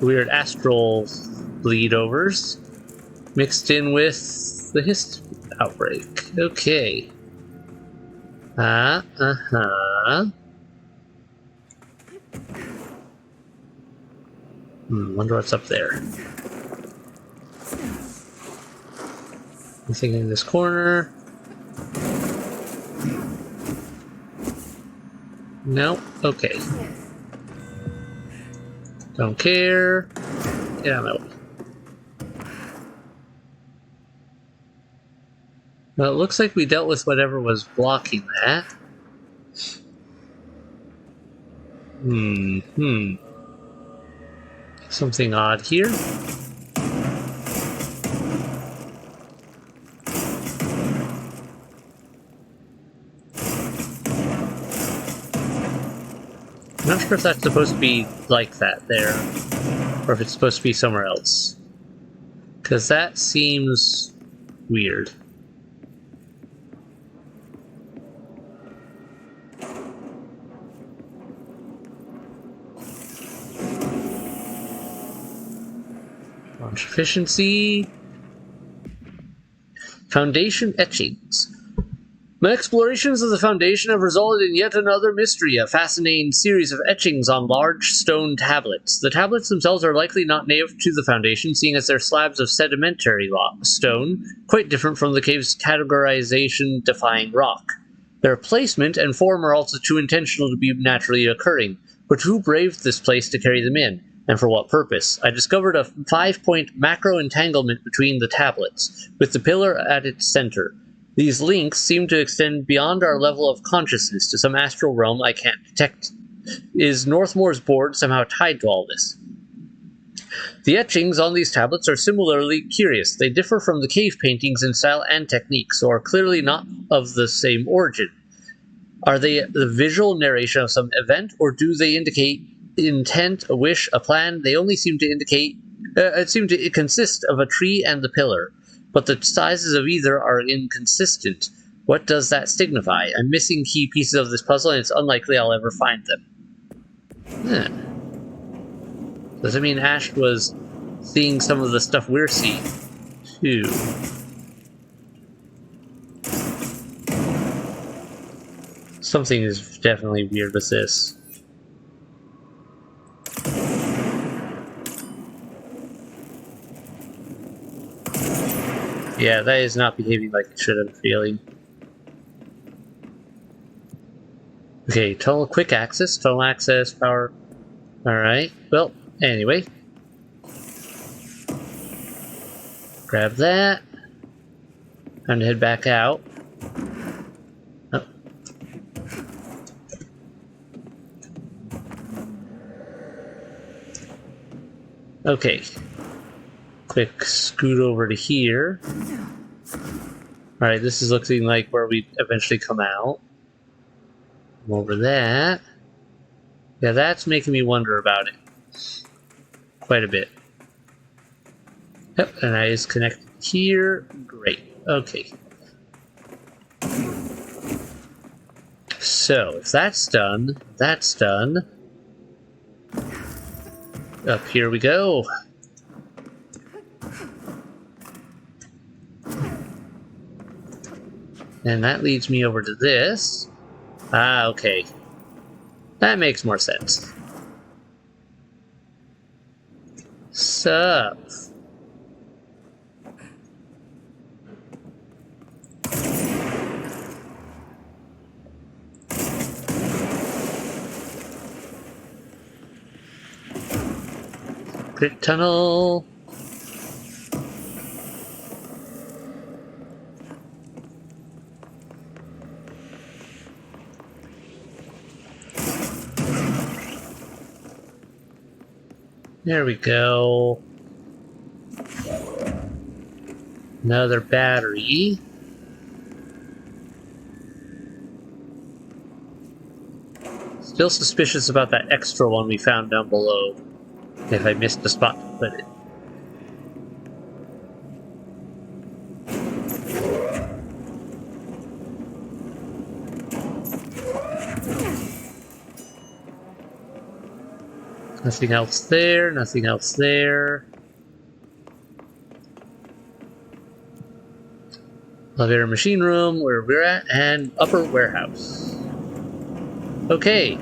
Speaker 1: Weird astral bleed-overs mixed in with the Hist outbreak. Okay. Wonder what's up there. Anything in this corner? No? Okay. Don't care. Get out of my way. Well, it looks like we dealt with whatever was blocking that. Something odd here. I'm not sure if that's supposed to be like that there, or if it's supposed to be somewhere else. Because that seems weird. Launch efficiency. Foundation etchings. My explorations of the Foundation have resulted in yet another mystery, a fascinating series of etchings on large stone tablets. The tablets themselves are likely not native to the Foundation, seeing as they're slabs of sedimentary stone, quite different from the cave's categorization-defying rock. Their placement and form are also too intentional to be naturally occurring, but who braved this place to carry them in, and for what purpose? I discovered a 5-point macro entanglement between the tablets, with the pillar at its center. These links seem to extend beyond our level of consciousness to some astral realm I can't detect. Is Northmoor's board somehow tied to all this? The etchings on these tablets are similarly curious. They differ from the cave paintings in style and technique, so are clearly not of the same origin. Are they the visual narration of some event, or do they indicate intent, a wish, a plan? They only seem to indicate... seem to consist of a tree and the pillar. But the sizes of either are inconsistent. What does that signify? I'm missing key pieces of this puzzle, and it's unlikely I'll ever find them. Does it mean Ash was seeing some of the stuff we're seeing, too? Something is definitely weird with this. Yeah, that is not behaving like it should have feeling. Okay, quick access, tunnel access, power. Alright, well, anyway. Grab that. Time to head back out. Oh. Okay. Quick scoot over to here. Alright, this is looking like where we eventually come out. Over that. Yeah, that's making me wonder about it. Quite a bit. Yep, and I is connected here. Great. Okay. So, if that's done, that's done. Up here we go. And that leads me over to this. Ah, okay. That makes more sense. Sup? Quick tunnel. There we go. Another battery. Still suspicious about that extra one we found down below. If I missed the spot to put it. Nothing else there, nothing else there. Elevator machine room, where we're at, and upper warehouse. Okay.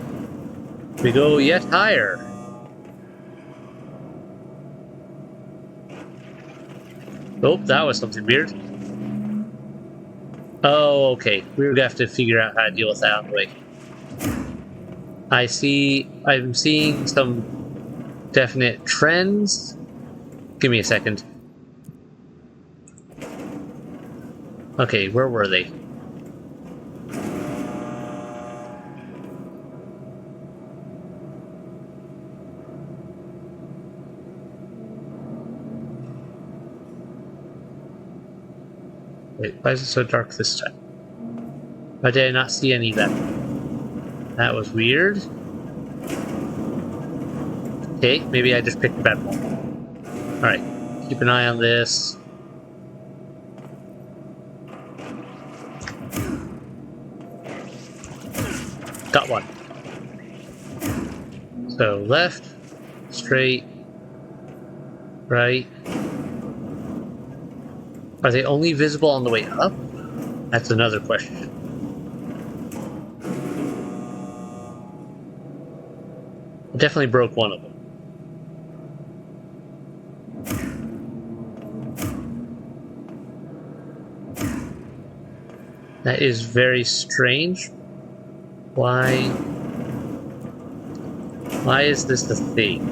Speaker 1: We go yet higher. Oh, that was something weird. Oh, okay. We're gonna have to figure out how to deal with that on the way. I'm seeing some definite trends. Give me a second. Okay, where were they? Wait, why is it so dark this time? Why did I not see any of that? That was weird. Okay, maybe I just picked a bad one. Alright, keep an eye on this. Got one. So left, straight, right. Are they only visible on the way up? That's another question. I definitely broke one of them. That is very strange. Why is this the thing?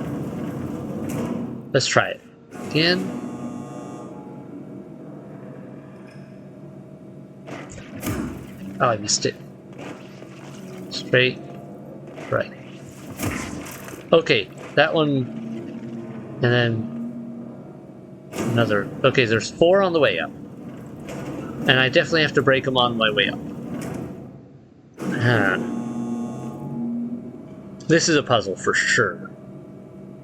Speaker 1: Let's try it again. Oh, I missed it. Straight, right. Okay, that one, and then another. Okay, there's 4 on the way up. And I definitely have to break them on my way up. This is a puzzle for sure.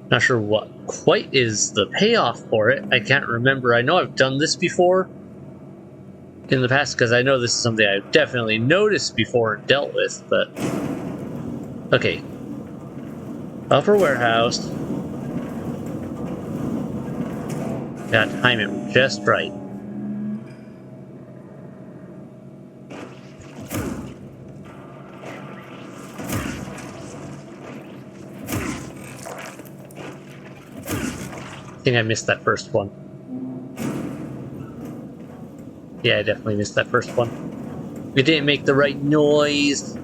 Speaker 1: Not sure what quite is the payoff for it. I can't remember. I know I've done this before in the past because I know this is something I've definitely noticed before and dealt with, but... Okay. Upper warehouse. Got to time it just right. I think I missed that first one. Yeah, I definitely missed that first one. It didn't make the right noise.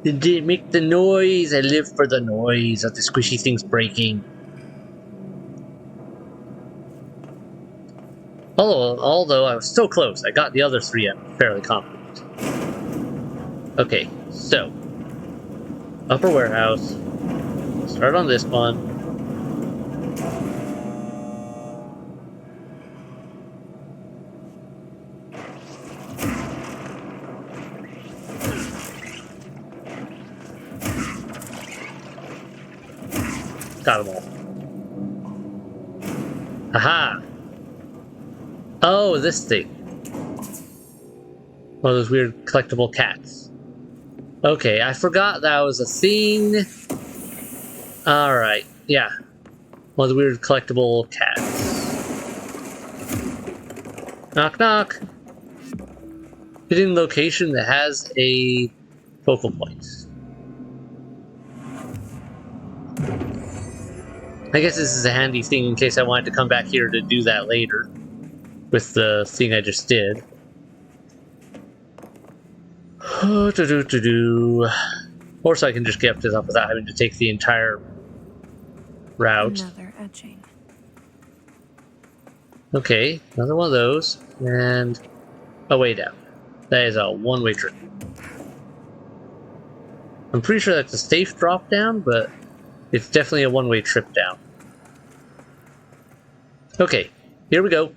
Speaker 1: It didn't make the noise. I live for the noise of the squishy things breaking. Although I was so close, I got the other 3 I'm fairly confident. Okay, so upper warehouse. Start on this one. Got them all. Aha! Oh, this thing. One of those weird collectible cats. Okay, I forgot that was a thing. Alright, yeah. One of the weird collectible cats. Knock knock! Hitting location that has a focal point. I guess this is a handy thing in case I wanted to come back here to do that later. With the thing I just did. Or so I can just get up to the top without having to take the entire route.
Speaker 3: Another etching.
Speaker 1: Okay, another one of those. And a way down. That is a one-way trip. I'm pretty sure that's a safe drop down, but it's definitely a one-way trip down. Okay, here we go.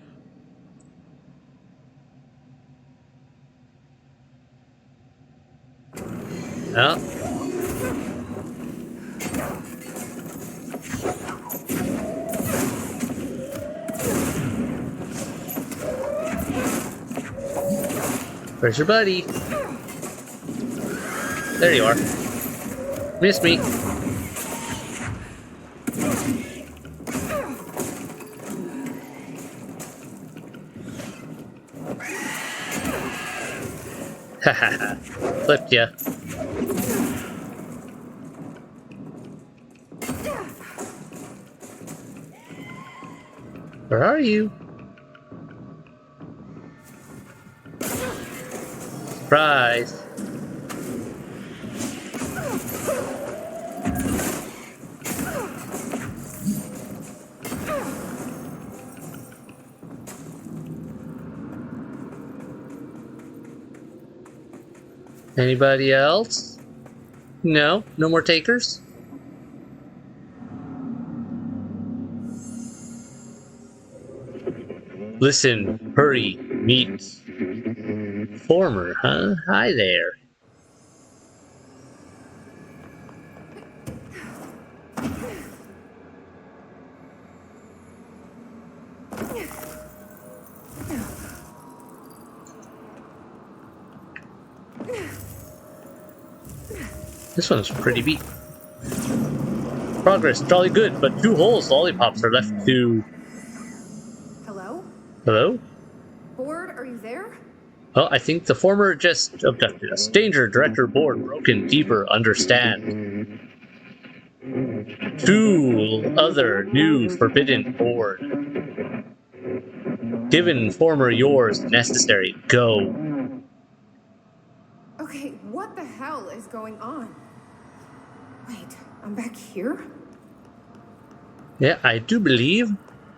Speaker 1: Oh. Where's your buddy? There you are. Missed me. Hahaha. Flipped ya. Where are you? Surprise. Anybody else? No? No more takers? Listen, hurry, meet. Former, huh? Hi there. This one's pretty beat. Progress, jolly good, but 2 holes lollipops are left to...
Speaker 5: Hello?
Speaker 1: Hello?
Speaker 5: Board, are you there?
Speaker 1: Well, I think the former just abducted us. Danger, director board, broken, deeper, understand. 2 other new forbidden board. Given former yours necessary, go.
Speaker 5: Okay, what the hell is going on? Wait, I'm back here?
Speaker 1: Yeah, I do believe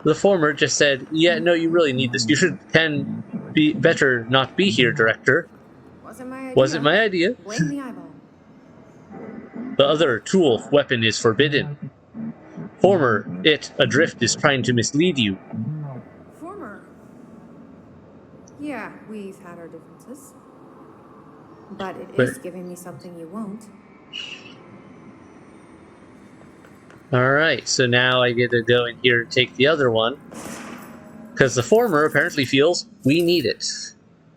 Speaker 1: the former just said, yeah, no, you really need this. You can be better not be here, director.
Speaker 5: Wasn't my idea.
Speaker 1: Wasn't my idea.
Speaker 5: Blame the eyeball.
Speaker 1: The other tool weapon is forbidden. Former, it adrift is trying to mislead you.
Speaker 5: Former. Yeah, we've had our differences. But it is giving me something you won't.
Speaker 1: Alright, so now I get to go in here and take the other one. Because the former apparently feels we need it.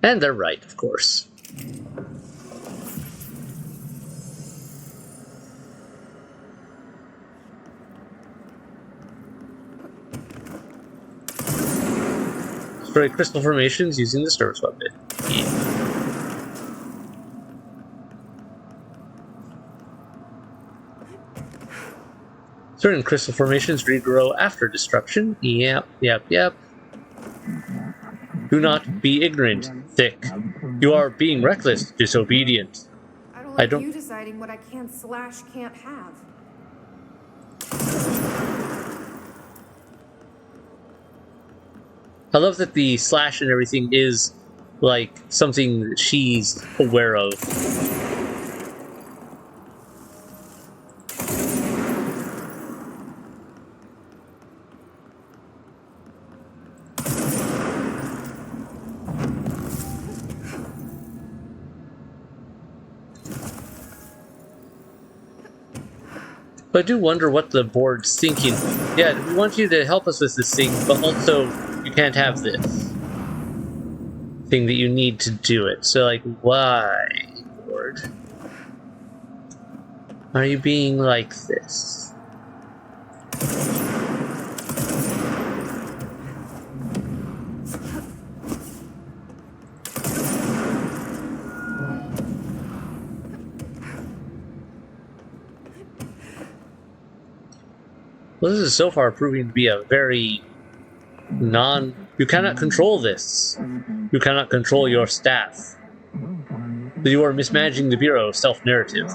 Speaker 1: And they're right, of course. Destroy crystal formations using the service weapon. Yeah. Certain crystal formations regrow after destruction. Yep. Do not be ignorant, Thick. You are being reckless, disobedient.
Speaker 5: I don't like you deciding what I can't have.
Speaker 1: I love that the slash and everything is like something that she's aware of. But I do wonder what the board's thinking. Yeah, we want you to help us with this thing, but also you can't have this thing that you need to do it. So, like, why, board? Are you being like this? Well, this is so far proving to be a very you cannot control this. You cannot control your staff. You are mismanaging the Bureau self-narrative.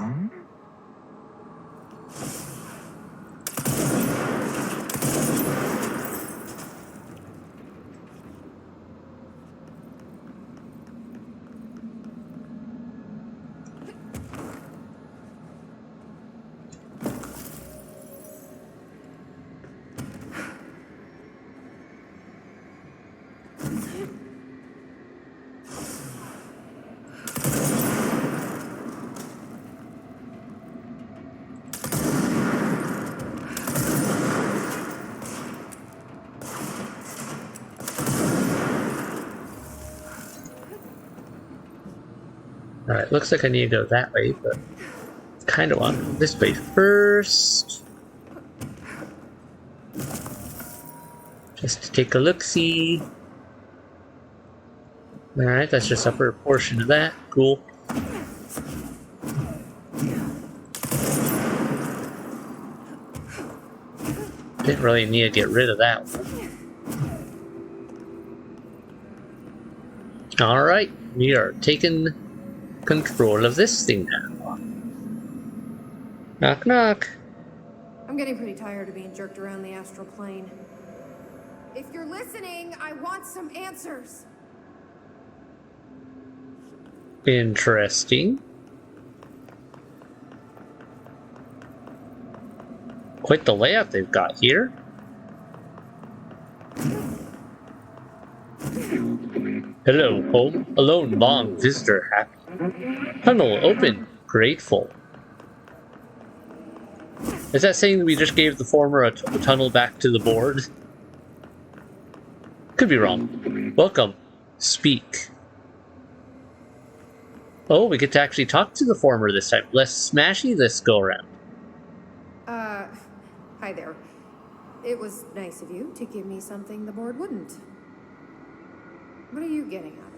Speaker 1: Alright, looks like I need to go that way, but kind of want to go this way first. Just to take a look-see. Alright, that's just upper portion of that. Cool. Didn't really need to get rid of that one. Alright, we are taking control of this thing now. Knock knock.
Speaker 5: I'm getting pretty tired of being jerked around the astral plane. If you're listening, I want some answers.
Speaker 1: Interesting. Quite the layout they've got here. Hello, home. Alone, long, visitor, happy. Tunnel open, grateful. Is that saying that we just gave the former a tunnel back to the board? Could be wrong. Welcome. Speak. Oh, we get to actually talk to the former this time. Less smashy this go around.
Speaker 5: Hi there. It was nice of you to give me something the board wouldn't. What are you getting out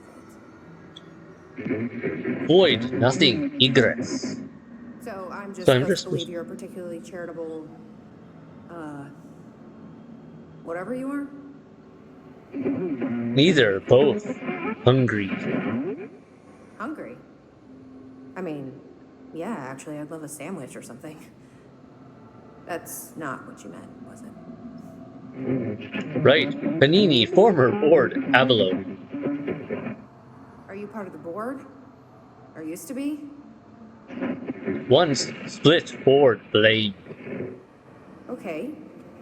Speaker 5: of it?
Speaker 1: Void, nothing, egress.
Speaker 5: So I'm just
Speaker 1: So I'm
Speaker 5: supposed
Speaker 1: just-
Speaker 5: to believe you're a particularly charitable, whatever you are?
Speaker 1: Neither, both. Hungry.
Speaker 5: Hungry? I mean, yeah, actually, I'd love a sandwich or something. That's not what you meant, was it?
Speaker 1: Right. Panini, former board, abalone.
Speaker 5: Are you part of the board? Or used to be?
Speaker 1: Once split board blade.
Speaker 5: Okay,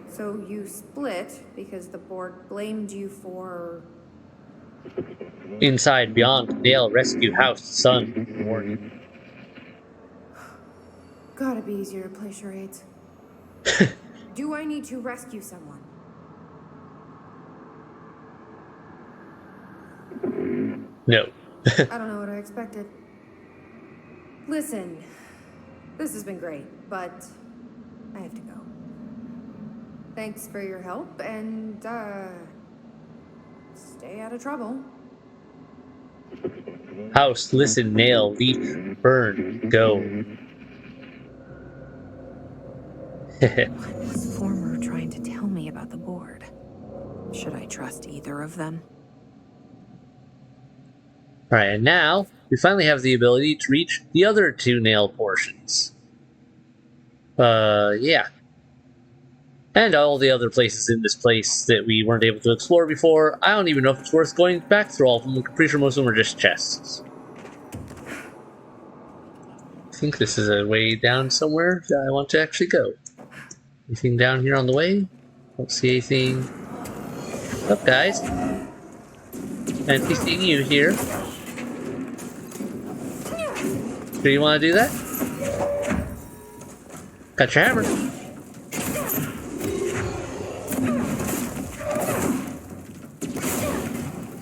Speaker 5: so you split because the board blamed you for...
Speaker 1: Inside, beyond, Dale, rescue, house, sun, warning.
Speaker 5: Gotta be easier to play charades. Do I need to rescue someone?
Speaker 1: No.
Speaker 5: I don't know what I expected. Listen, this has been great, but I have to go. Thanks for your help, and, stay out of trouble.
Speaker 1: House, listen, nail, leaf, burn, go.
Speaker 3: What is Former trying to tell me about the board? Should I trust either of them?
Speaker 1: Alright, and now we finally have the ability to reach the other two nail portions. Yeah. And all the other places in this place that we weren't able to explore before. I don't even know if it's worth going back through all of them. I'm pretty sure most of them are just chests. I think this is a way down somewhere that I want to actually go. Anything down here on the way? Don't see anything. What's up, guys? Fancy seeing you here. Do you want to do that? Got your hammer.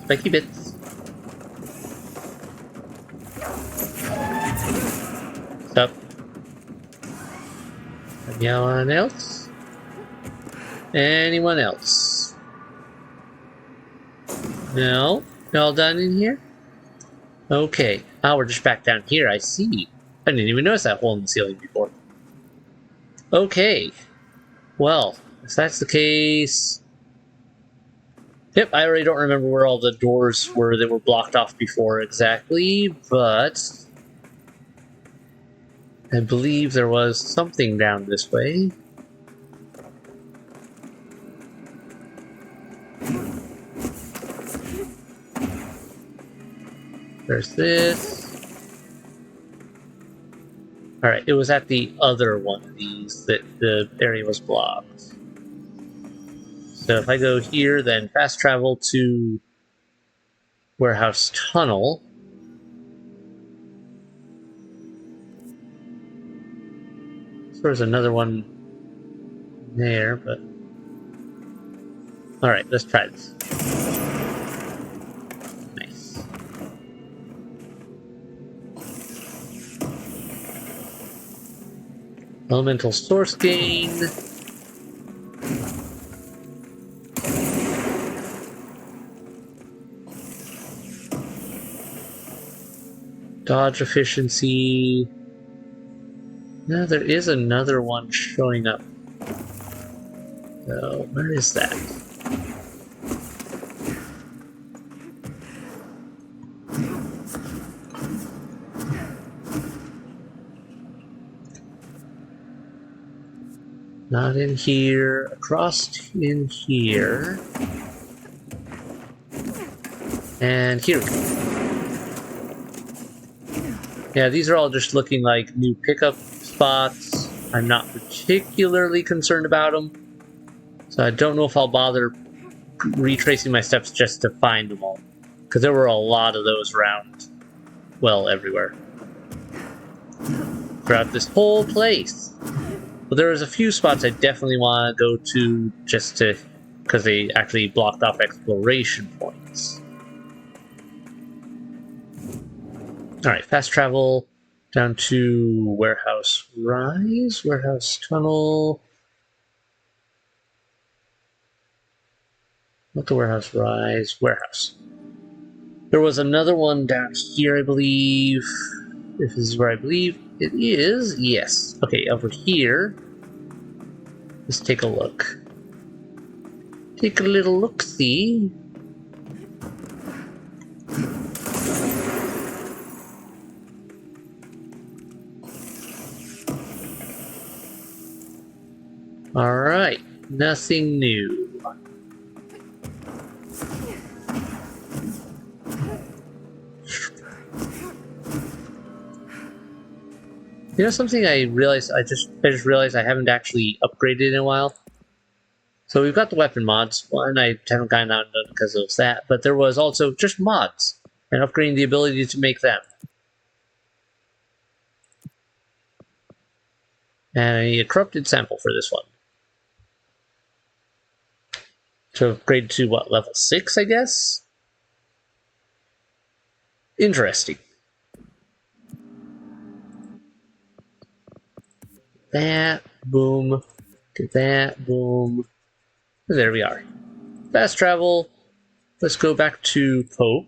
Speaker 1: Spiky bits. What's up? Anyone else? Anyone else? No? You all done in here? Okay. Oh, we're just back down here, I see. I didn't even notice that hole in the ceiling before. Okay. Well, if that's the case... Yep, I already don't remember where all the doors were that were blocked off before exactly, but... I believe there was something down this way. There's this. Alright, it was at the other one of these that the area was blocked. So if I go here, then fast travel to Warehouse Tunnel. So there's another one there, but... Alright, let's try this. Nice. Elemental source gain. Dodge efficiency. No, there is another one showing up. So, where is that? Not in here. Across in here. And here we go. Yeah, these are all just looking like new pickup spots. I'm not particularly concerned about them. So I don't know if I'll bother retracing my steps just to find them all. Because there were a lot of those around, well, everywhere. Throughout this whole place. But there was a few spots I definitely want to go to just to, because they actually blocked off exploration points. Alright, fast travel down to Warehouse Rise, Warehouse Tunnel. Not the Warehouse Rise, Warehouse. There was another one down here, I believe. If this is where I believe it is, yes. Okay, over here. Let's take a look. Take a little look-see. Alright, nothing new. You know something I realized? I just realized I haven't actually upgraded in a while. So we've got the weapon mods. One I haven't gotten out because of that, but there was also just mods and upgrading the ability to make them. And a corrupted sample for this one. To upgrade to what, level 6, I guess? Interesting. That, boom. Get that, boom. There we are. Fast travel. Let's go back to Pope.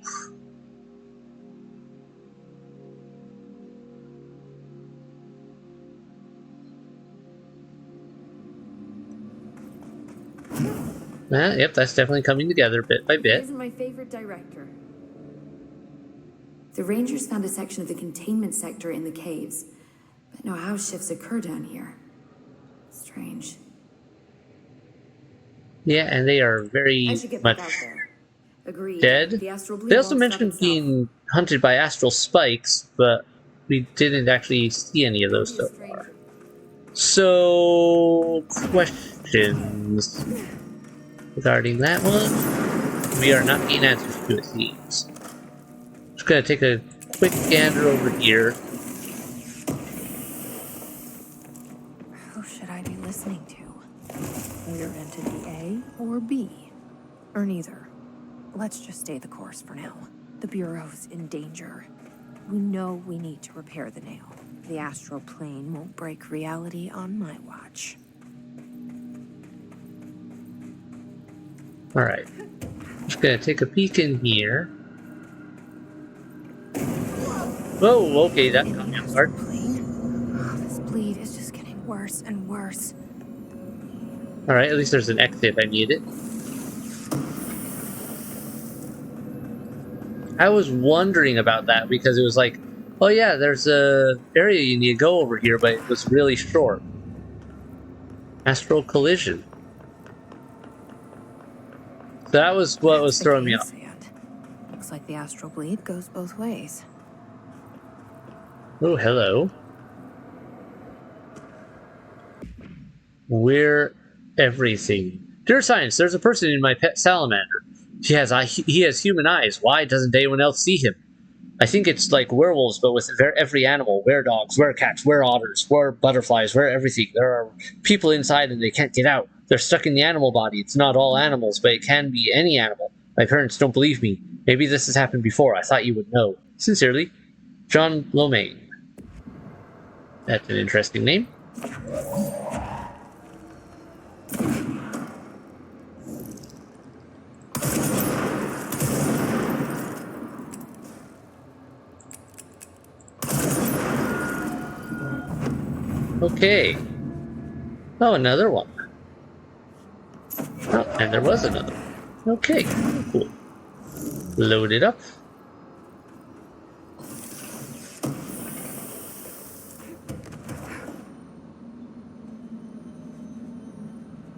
Speaker 1: Yep, that's definitely coming together bit by bit.
Speaker 2: Isn't my favorite director. The Rangers found a section of the containment sector in the caves, but no house shifts occur down here. Strange.
Speaker 1: Yeah, and they are very
Speaker 2: I should get back
Speaker 1: much
Speaker 2: out there. Agreed.
Speaker 1: dead.
Speaker 2: The astral bleed
Speaker 1: They also
Speaker 2: won't stop
Speaker 1: mentioned
Speaker 2: itself.
Speaker 1: being hunted by astral spikes, but we didn't actually see any of those so far. So, questions regarding that one? We are not getting answers to, it seems. Just gonna take a quick gander over here.
Speaker 3: Who should I be listening to? We're entity A or B? Or neither. Let's just stay the course for now. The Bureau's in danger. We know we need to repair the nail. The astral plane won't break reality on my watch.
Speaker 1: Alright. Just gonna take a peek in here. Whoa, okay, that got me off guard.
Speaker 3: Oh, this bleed is just getting worse and worse.
Speaker 1: Alright, at least there's an exit if I need it. I was wondering about that because it was like, oh yeah, there's a area you need to go over here, but it was really short. Astral collision. So that was what was throwing me off.
Speaker 3: Looks like the astral bleed goes both ways.
Speaker 1: Oh, hello. We're everything. Dear Science, there's a person in my pet salamander. He has human eyes. Why doesn't anyone else see him? I think it's like werewolves, but with every animal. Were-dogs, were-cats, were-otters, were-butterflies, were-everything. There are people inside and they can't get out. They're stuck in the animal body. It's not all animals, but it can be any animal. My parents don't believe me. Maybe this has happened before. I thought you would know. Sincerely, John Lomaine. That's an interesting name. Okay. Oh, another one. Oh, and there was another one. Okay, cool. Load it up.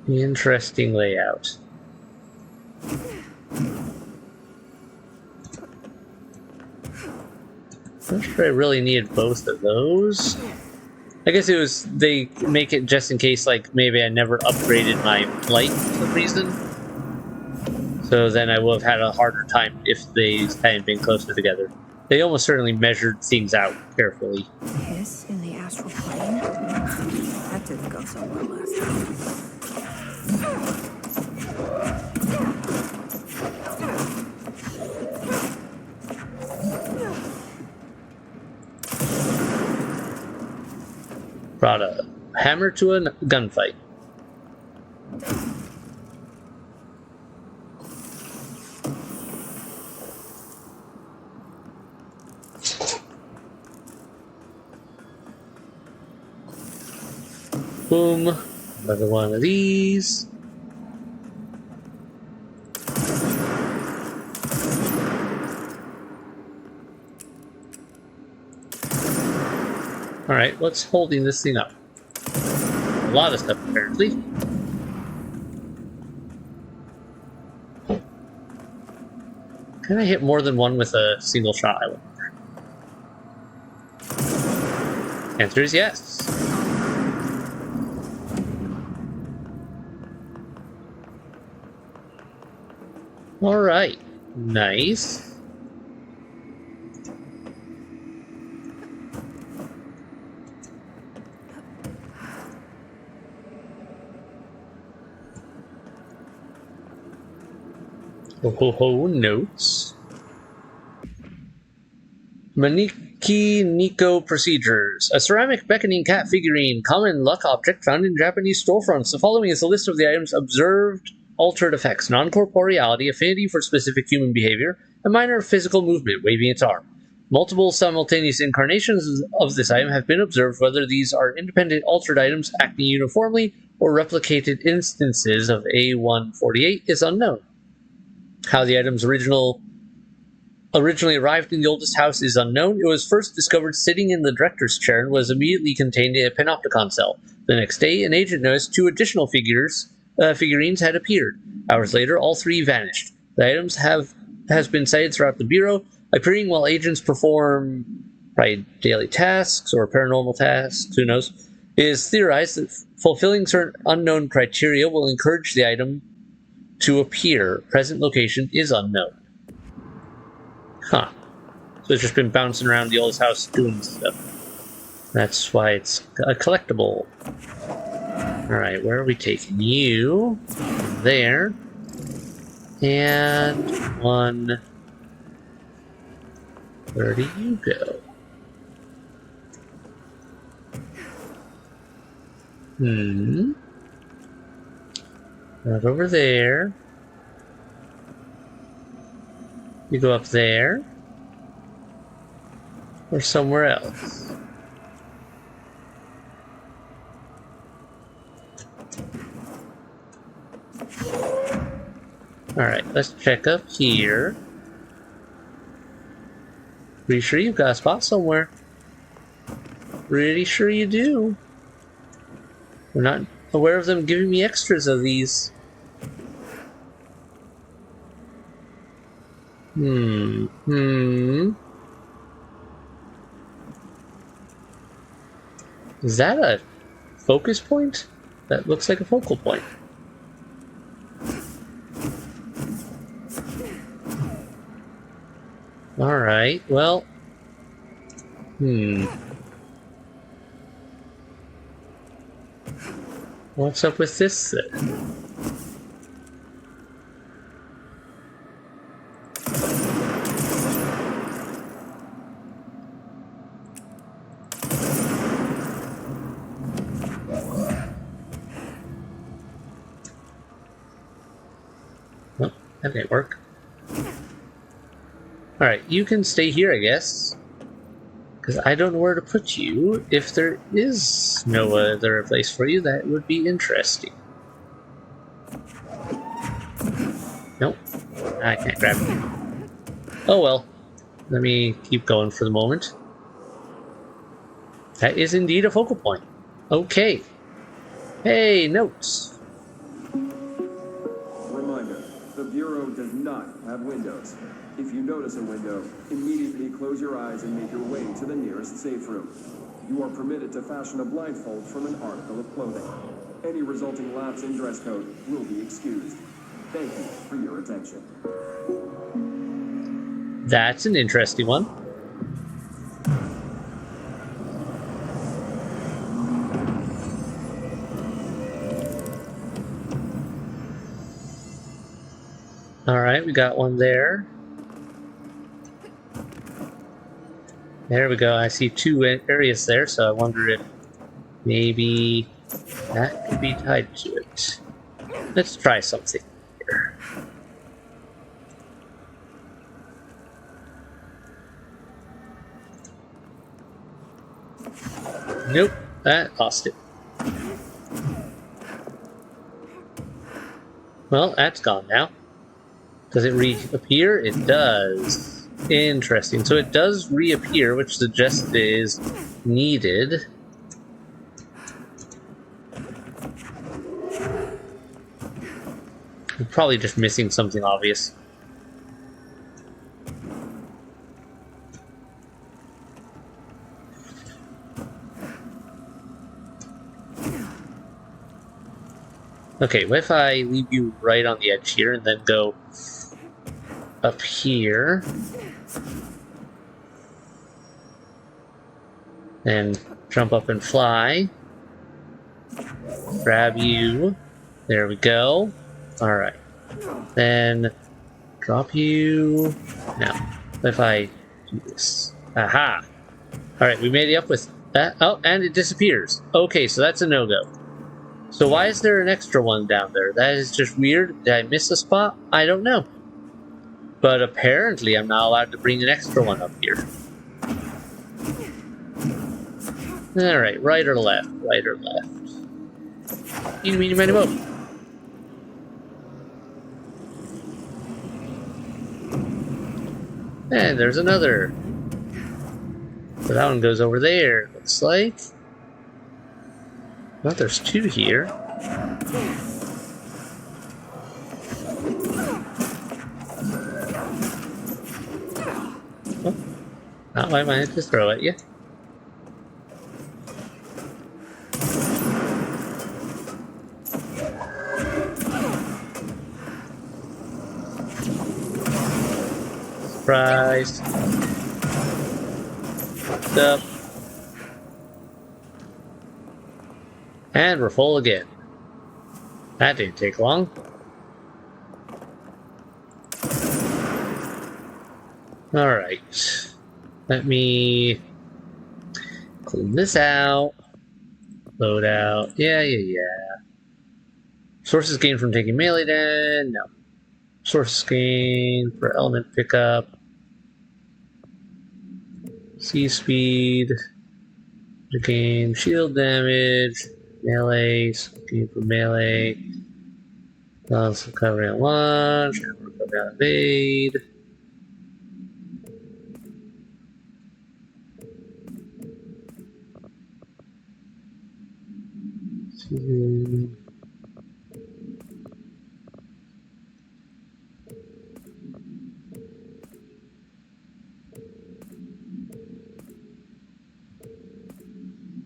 Speaker 1: Interesting layout. Not sure I really needed both of those. I guess it was, they make it just in case, like, maybe I never upgraded my light for some reason. So then I would have had a harder time if they hadn't been closer together. They almost certainly measured things out carefully.
Speaker 3: Hiss in the astral plane? That didn't go so well last time.
Speaker 1: Brought a hammer to a gunfight. Boom. Another one of these. Alright, what's holding this thing up? A lot of stuff, apparently. Can I hit more than one with a single shot? I wonder. Answer is yes. Alright. Nice. Oh, notes. Maniki Nico procedures. A ceramic beckoning cat figurine, common luck object found in Japanese storefronts. The following is a list of the items observed altered effects: non-corporeality, affinity for specific human behavior, and minor physical movement, waving its arm. Multiple simultaneous incarnations of this item have been observed. Whether these are independent altered items acting uniformly or replicated instances of A148 is unknown. How the items originally arrived in the oldest house is unknown. It was first discovered sitting in the director's chair and was immediately contained in a panopticon cell. The next day, an agent noticed 2 additional figurines had appeared. Hours later, all 3 vanished. The items has been sighted throughout the Bureau, appearing while agents perform probably daily tasks or paranormal tasks, who knows. It is theorized that fulfilling certain unknown criteria will encourage the item to appear. Present location is unknown. Huh. So it's just been bouncing around the oldest house doing stuff. That's why it's a collectible. Alright, where are we taking you? There. And one. Where do you go? Right over there. You go up there. Or somewhere else. Alright, let's check up here. Pretty sure you've got a spot somewhere. Pretty sure you do. We're not aware of them giving me extras of these. Is that a focus point? That looks like a focal point. Alright, well. What's up with this then? That didn't work. Alright, you can stay here, I guess. Because I don't know where to put you. If there is no other place for you, that would be interesting. Nope. I can't grab it. Oh well. Let me keep going for the moment. That is indeed a focal point. Okay. Hey, notes.
Speaker 7: Reminder, the Bureau does not have windows. If you notice a window, immediately close your eyes and make your way to the nearest safe room. You are permitted to fashion a blindfold from an article of clothing. Any resulting lapse in dress code will be excused. Thank you for your attention.
Speaker 1: That's an interesting one. Alright, we got one there. There we go. I see two areas there, so I wonder if maybe that could be tied to it. Let's try something here. Nope, that lost it. Well, that's gone now. Does it reappear? It does. Interesting. So it does reappear, which suggests it is needed. I'm probably just missing something obvious. Okay, what if I leave you right on the edge here and then go up here and jump up and fly, grab you, there we go. Alright, then drop you. Now, what if I do this? Aha! Alright, we made it up with that. Oh, and it disappears. Okay, so that's a no-go. So why is there an extra one down there? That is just weird. Did I miss a spot? I don't know. But apparently I'm not allowed to bring an extra one up here. Alright, right or left? Right or left? Eeny, meeny, miny, moe. And there's another. So that one goes over there, looks like. Well, there's two here. Oh, not why I might just throw at you. Surprise. Up. And we're full again. That didn't take long. Alright. Let me clean this out. Load out. Yeah. Sources gained from taking melee damage. No. Sources gained for element pickup. C speed. To gain shield damage. Melee. Gain for melee. Balance recovery at launch. And recovery at evade.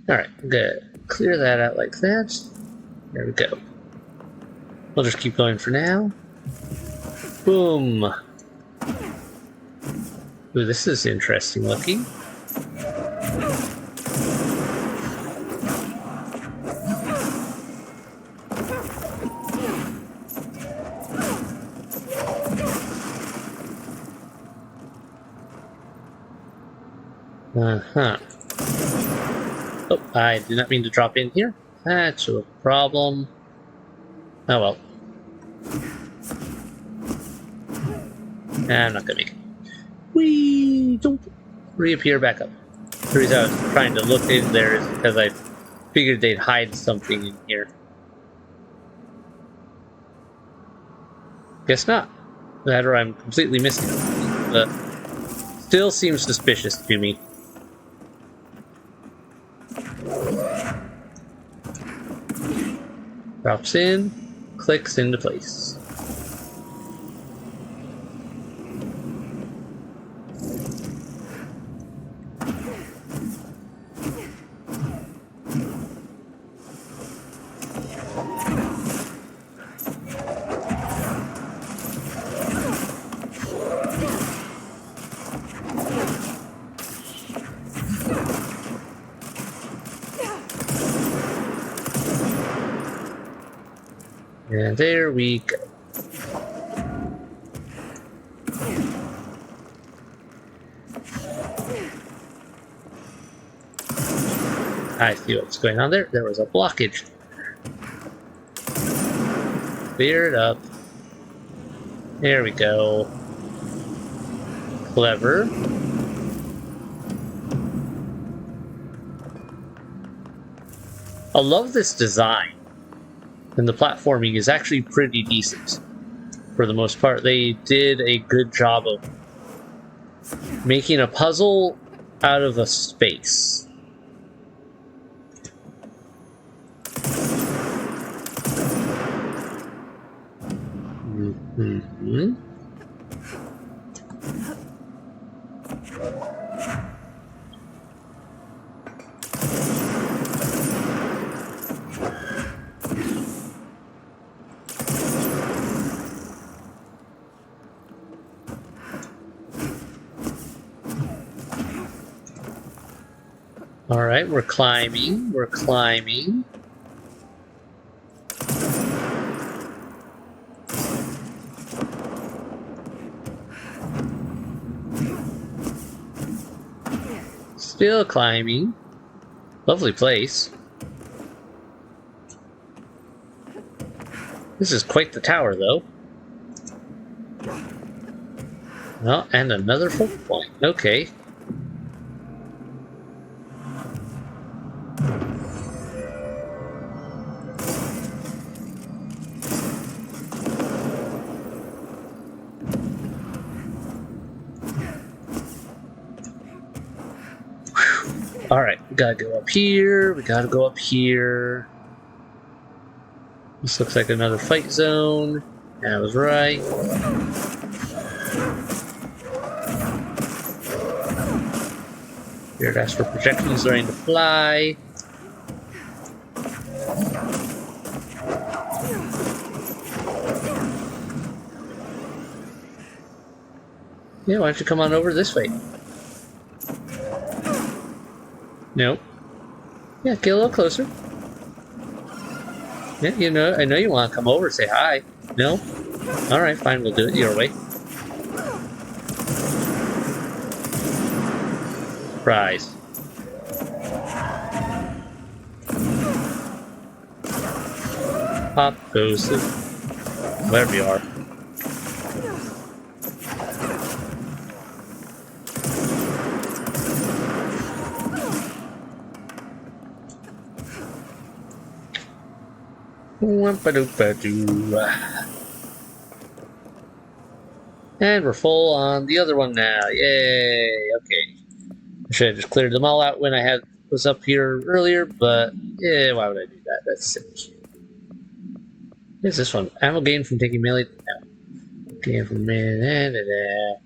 Speaker 1: Alright, good. Clear that out like that. There we go. We'll just keep going for now. Boom! Ooh, this is interesting looking. Uh-huh. Oh, I did not mean to drop in here. That's a problem. Oh well. Nah, I'm not gonna make it. Whee! Don't reappear back up. The reason I was trying to look in there is because I figured they'd hide something in here. Guess not. That or I'm completely missing it. But still seems suspicious to me. Drops in, clicks into place. And there we go. I see what's going on there. There was a blockage. Clear it up. There we go. Clever. I love this design. And the platforming is actually pretty decent. For the most part, they did a good job of making a puzzle out of a space. Mm-hmm. Alright, we're climbing, we're climbing. Still climbing. Lovely place. This is quite the tower, though. Well, and another focal point. Okay. Alright, we gotta go up here, we gotta go up here. This looks like another fight zone. I was right. Here it asks for projections learning to fly. Yeah, why don't you come on over this way? Nope. Yeah, get a little closer. Yeah, you know, I know you want to come over, say hi. No? Alright, fine, we'll do it your way. Surprise. Pop goes to wherever you are. And we're full on the other one now. Yay! Okay. I should have just cleared them all out when I was up here earlier, but yeah, why would I do that? That's silly. What is this one? Ammo gain from taking melee. No. Gain from melee.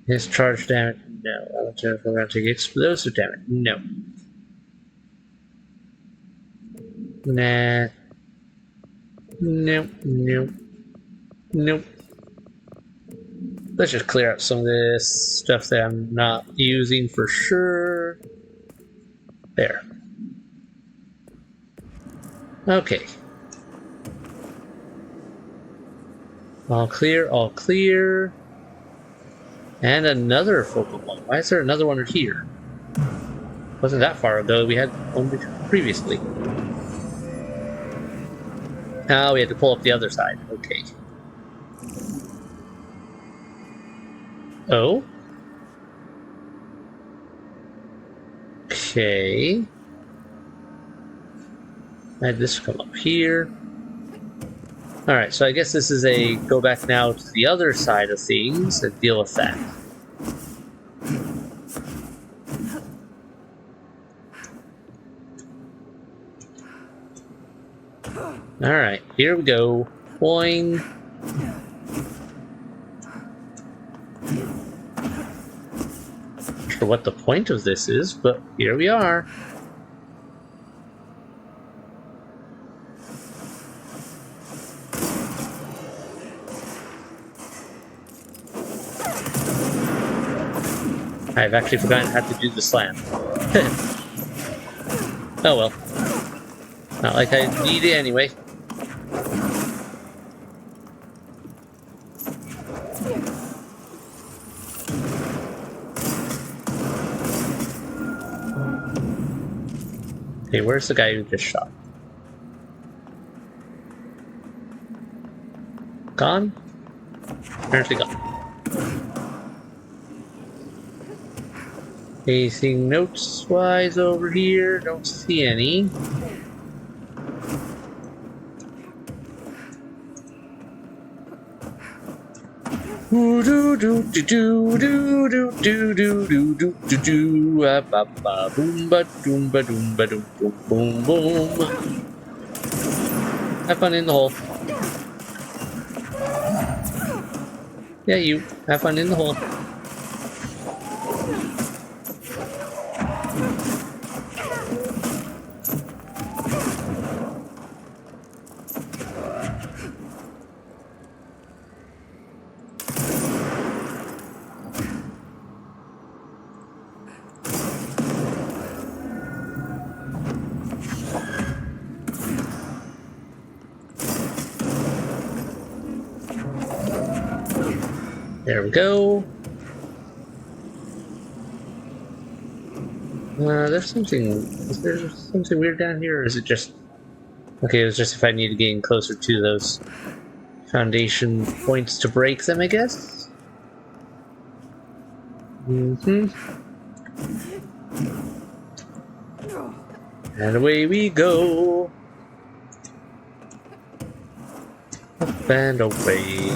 Speaker 1: His charge damage. No. I don't know if we're going to take explosive damage. No. Nah. Nope, nope, nope. Let's just clear out some of this stuff that I'm not using for sure. There. Okay. All clear, all clear. And another focal point. Why is there another one here? Wasn't that far ago, we had one previously. Now we had to pull up the other side. Okay. Oh? Okay. Had this come up here. Alright, so I guess this is a go back now to the other side of things and deal with that. Alright, here we go. Boing. Not sure what the point of this is, but here we are. I've actually forgotten how to do the slam. Oh well. Not like I need it anyway. Okay, where's the guy who just shot? Gone? Apparently gone. Anything notes-wise over here? Don't see any. Do do do do do do do do do do do do do ba ba boom ba doom ba doom ba doom boom boom boom. Have fun in the hole. Yeah, you have fun in the hole. There we go. There's something. Is there something weird down here, or is it just? Okay, it was just if I need to gain closer to those foundation points to break them, I guess. And away we go. Up and away.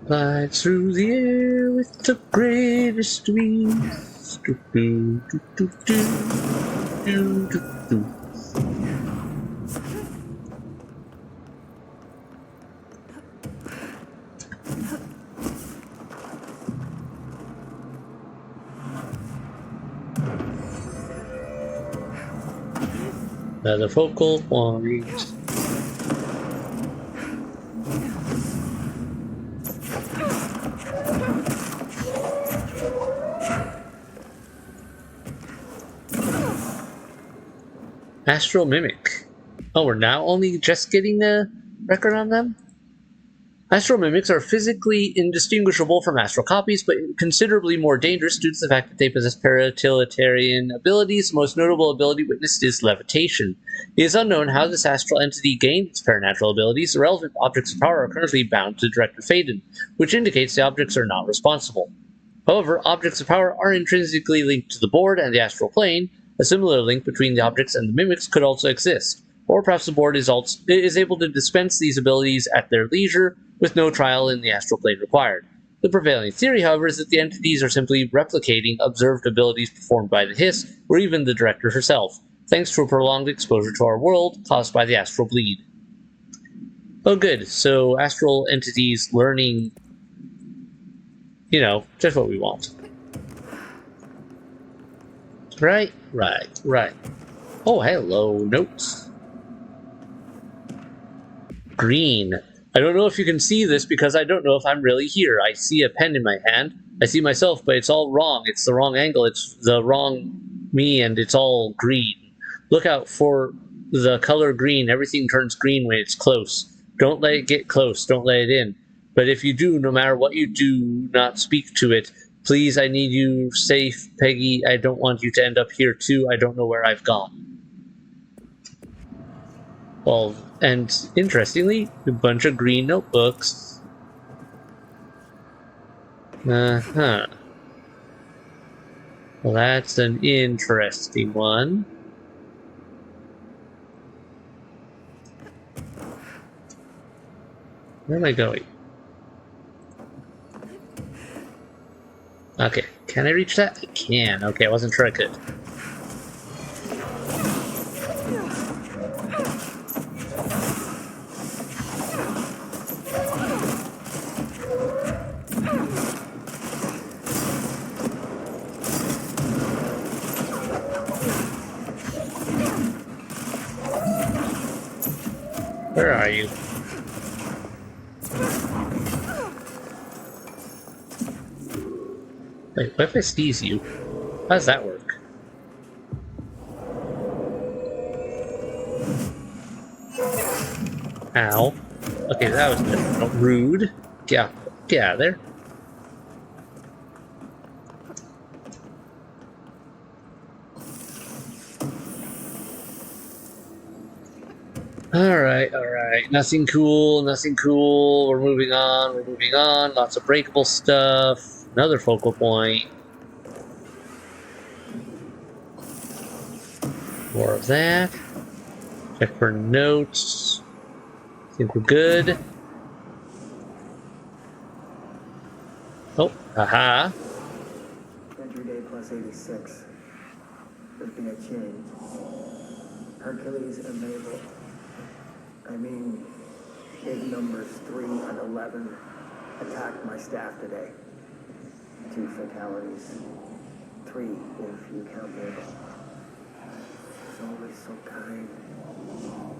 Speaker 1: Glide through the air with the greatest ease. Do do do do do do do do. Another focal point. Astral Mimic. Oh, we're now only just getting a record on them? Astral Mimics are physically indistinguishable from astral copies, but considerably more dangerous due to the fact that they possess paratiliterian abilities. The most notable ability witnessed is levitation. It is unknown how this astral entity gained its paranatural abilities. The relevant objects of power are currently bound to Director Faden, which indicates the objects are not responsible. However, objects of power are intrinsically linked to the board and the astral plane. A similar link between the objects and the mimics could also exist. Or perhaps the board is able to dispense these abilities at their leisure, with no trial in the astral plane required. The prevailing theory, however, is that the entities are simply replicating observed abilities performed by the Hiss, or even the Director herself, thanks to a prolonged exposure to our world caused by the astral bleed. Oh good, so astral entities learning, just what we want. Right. Oh, hello, notes. Green. I don't know if you can see this because I don't know if I'm really here. I see a pen in my hand. I see myself, but it's all wrong. It's the wrong angle. It's the wrong me, and it's all green. Look out for the color green. Everything turns green when it's close. Don't let it get close. Don't let it in. But if you do, no matter what you do, not speak to it. Please, I need you safe, Peggy. I don't want you to end up here, too. I don't know where I've gone. Well, and interestingly, a bunch of green notebooks. Uh-huh. Well, that's an interesting one. Where am I going? Okay, can I reach that? I can. Okay, I wasn't sure I could. Where are you? Wait, what if I sneeze you? How does that work? Ow. Okay, that was difficult. Rude. Get out of there. Alright. Nothing cool, nothing cool. We're moving on. Lots of breakable stuff. Another focal point. More of that. Check for notes. Think we're good. Oh, aha.
Speaker 4: Entry day plus 86. There's been a change. Hercules and Mabel. I mean, big numbers 3 and 11 attacked my staff today. 2 fatalities. 3 if you count Mabel. It's always so kind.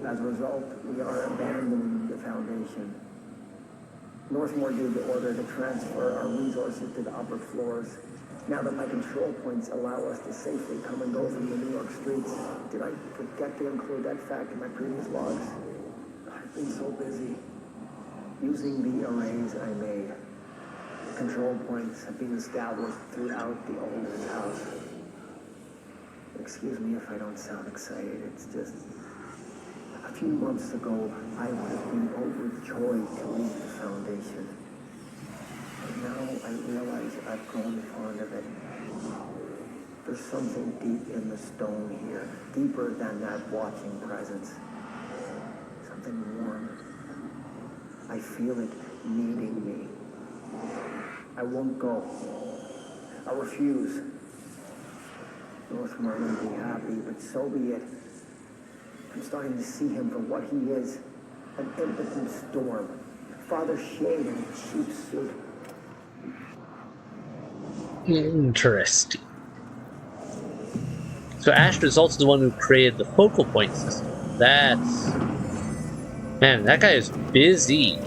Speaker 4: As a result, we are abandoning the Foundation. Northmoor gave the order to transfer our resources to the upper floors. Now that my control points allow us to safely come and go from the New York streets, did I forget to include that fact in my previous logs? I've been so busy using the arrays I made. Control points have been established throughout the oldest house. Excuse me if I don't sound excited, it's just... A few months ago, I would have been overjoyed to leave the Foundation. But now I realize I've grown fond of it. There's something deep in the stone here, deeper than that watching presence. Something warm. I feel it needing me. I won't go. I refuse. Northmoor won't be happy, but so be it. I'm starting to see him for what he is. An impotent storm. Father Shade in a cheap suit.
Speaker 1: Interesting. So Ashton's also the one who created the focal point system. That's... Man, that guy is busy.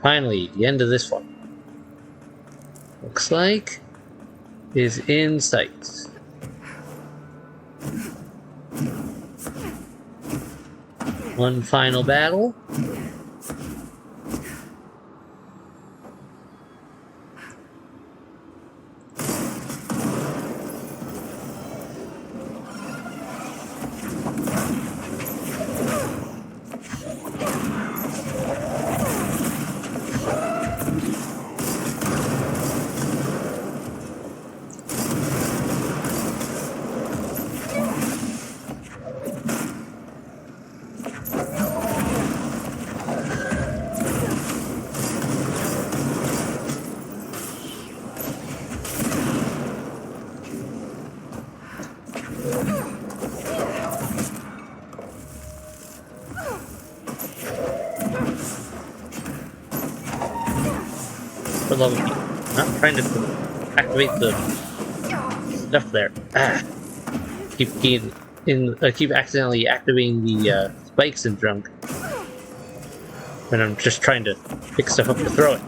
Speaker 1: Finally, the end of this one. Looks like is in sight. One final battle. For the love of me. Not trying to activate the stuff there. Keep accidentally activating the spikes in junk. And I'm just trying to pick stuff up to throw it.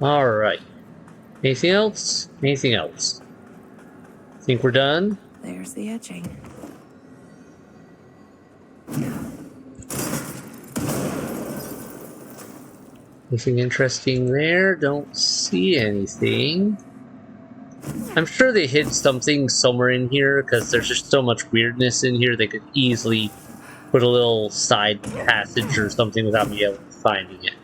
Speaker 1: Alright. Anything else? Anything else? Think we're done?
Speaker 3: There's the etching.
Speaker 1: Anything interesting there? Don't see anything. I'm sure they hid something somewhere in here because there's just so much weirdness in here. They could easily put a little side passage or something without me finding it.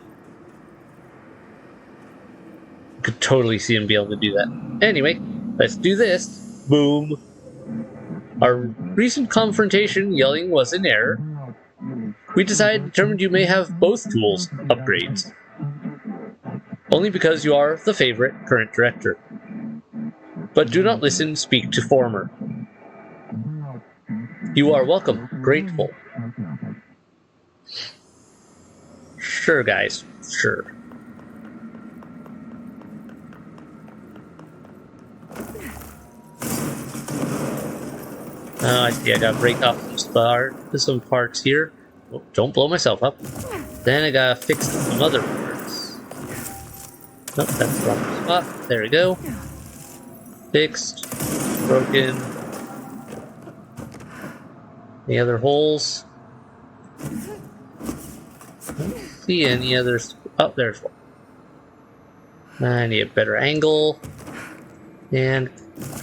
Speaker 1: I could totally see them be able to do that. Anyway, let's do this. Boom. Our recent confrontation yelling was an error. We determined you may have both tools upgrades. Only because you are the favorite current director. But do not listen, speak to former. You are welcome, grateful. Sure, guys, sure. I see I gotta break off some parts here. Oh, don't blow myself up. Then I gotta fix some other parts. Nope, that's the wrong spot. There we go. Fixed. Broken. Any other holes? Don't see any others. Oh, there's one. I need a better angle. And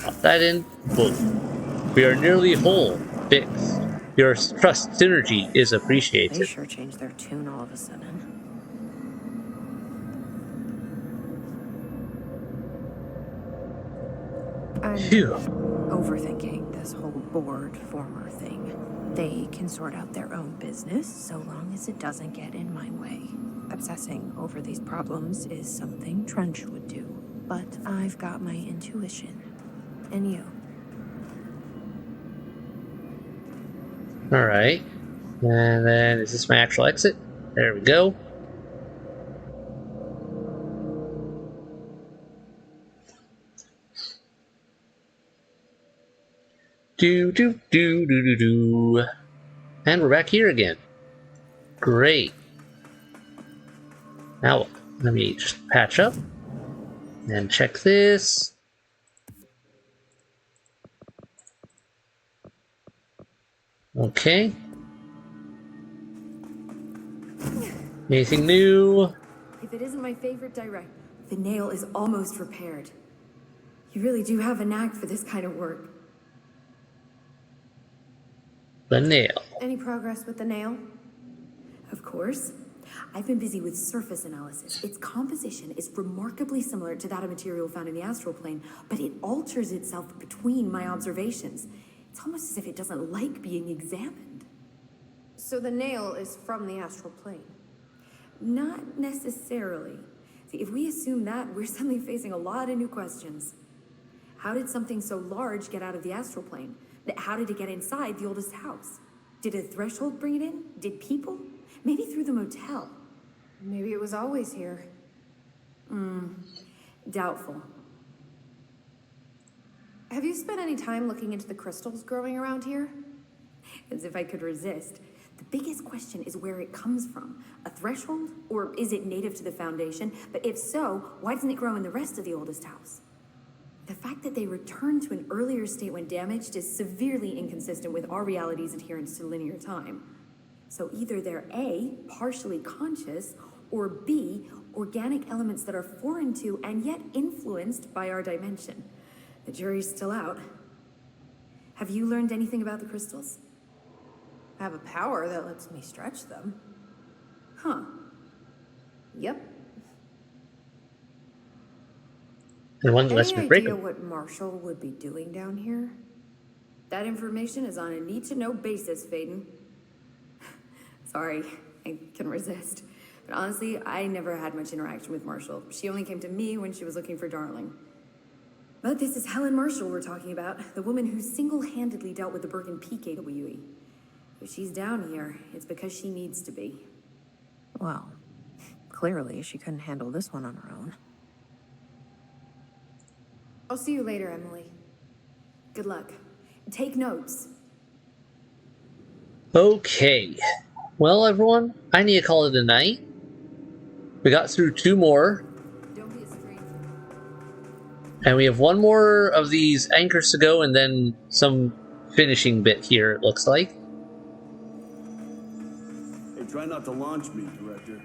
Speaker 1: pop that in. Boom. We are nearly whole. Fixed. Your trust synergy is appreciated.
Speaker 3: They sure changed their tune all of a sudden. I'm
Speaker 1: Phew.
Speaker 3: overthinking this whole board former thing. They can sort out their own business so long as it doesn't get in my way. Obsessing over these problems is something Trench would do, but I've got my intuition. And you?
Speaker 1: Alright. And then, is this my actual exit? There we go. Do. And we're back here again. Great. Now, let me just patch up. And check this. Okay. Anything new?
Speaker 2: If it isn't my favorite direct, the nail is almost repaired. You really do have a knack for this kind of work.
Speaker 1: The nail.
Speaker 5: Any progress with the nail?
Speaker 2: Of course. I've been busy with surface analysis. Its composition is remarkably similar to that of material found in the astral plane, but it alters itself between my observations. It's almost as if it doesn't like being examined.
Speaker 5: So the nail is from the astral plane.
Speaker 2: Not necessarily. See, if we assume that, we're suddenly facing a lot of new questions. How did something so large get out of the astral plane? How did it get inside the oldest house? Did a threshold bring it in? Did people? Maybe through the motel.
Speaker 5: Maybe it was always here.
Speaker 2: Doubtful.
Speaker 5: Have you spent any time looking into the crystals growing around here?
Speaker 2: As if I could resist. The biggest question is where it comes from. A threshold? Or is it native to the Foundation? But if so, why doesn't it grow in the rest of the oldest house? The fact that they returned to an earlier state when damaged is severely inconsistent with our reality's adherence to linear time. So either they're A, partially conscious, or B, organic elements that are foreign to and yet influenced by our dimension. The jury's still out. Have you learned anything about the crystals?
Speaker 5: I have a power that lets me stretch them.
Speaker 2: Huh.
Speaker 5: Yep.
Speaker 1: And one lets
Speaker 5: Any
Speaker 1: me break
Speaker 5: idea
Speaker 1: them.
Speaker 5: what Marshall would be doing down here?
Speaker 2: That information is on a need-to-know basis, Faden. Sorry, I can resist. But honestly, I never had much interaction with Marshall. She only came to me when she was looking for Darling. But this is Helen Marshall we're talking about, the woman who single-handedly dealt with the Bergen Peak AWE. If she's down here, it's because she needs to be.
Speaker 3: Well, clearly she couldn't handle this one on her own.
Speaker 5: I'll see you later, Emily.
Speaker 2: Good luck. Take notes.
Speaker 1: Okay. Well, everyone, I need to call it a night. We got through 2 more.
Speaker 2: Don't be a stranger.
Speaker 1: And we have 1 more of these anchors to go, and then some finishing bit here, it looks like.
Speaker 8: Hey, try not to launch me, Director.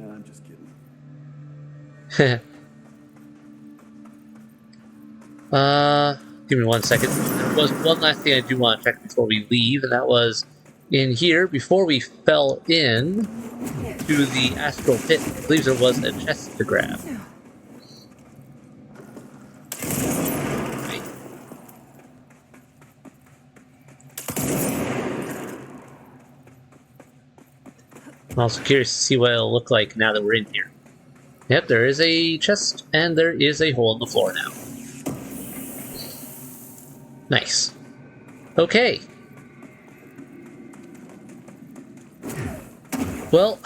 Speaker 7: Yeah, I'm just kidding.
Speaker 1: Give me 1 second. There was one last thing I do want to check before we leave, and that was in here before we fell in to the astral pit. I believe there was a chest to grab. Right. I'm also curious to see what it'll look like now that we're in here. Yep, there is a chest, and there is a hole in the floor now. Nice. Okay. Well,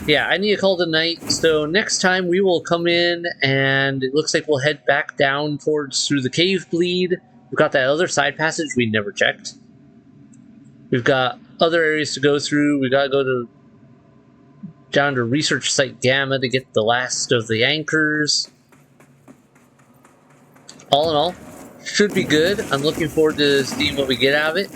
Speaker 1: yeah, I need to call it a night, so next time we will come in, and it looks like we'll head back down towards through the cave bleed. We've got that other side passage we never checked. We've got other areas to go through. We gotta go down to Research Site Gamma to get the last of the anchors. All in all, should be good. I'm looking forward to seeing what we get out of it.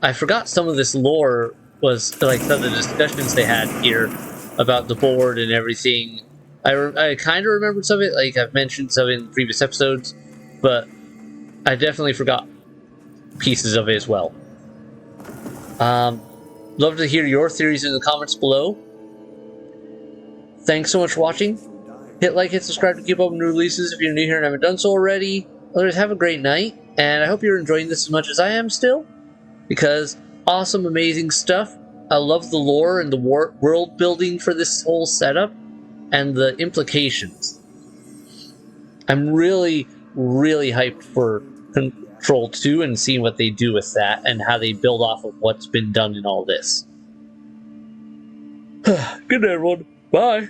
Speaker 1: I forgot some of this lore was like some of the discussions they had here about the board and everything. I kind of remembered some of it, like I've mentioned some in previous episodes, but I definitely forgot pieces of it as well. Love to hear your theories in the comments below. Thanks so much for watching. Hit like, hit subscribe to keep up with new releases if you're new here and haven't done so already. Others, have a great night, and I hope you're enjoying this as much as I am still, because awesome, amazing stuff. I love the lore and the world building for this whole setup, and the implications. I'm really, really hyped for Control 2 and seeing what they do with that, and how they build off of what's been done in all this. Good night, everyone. Bye.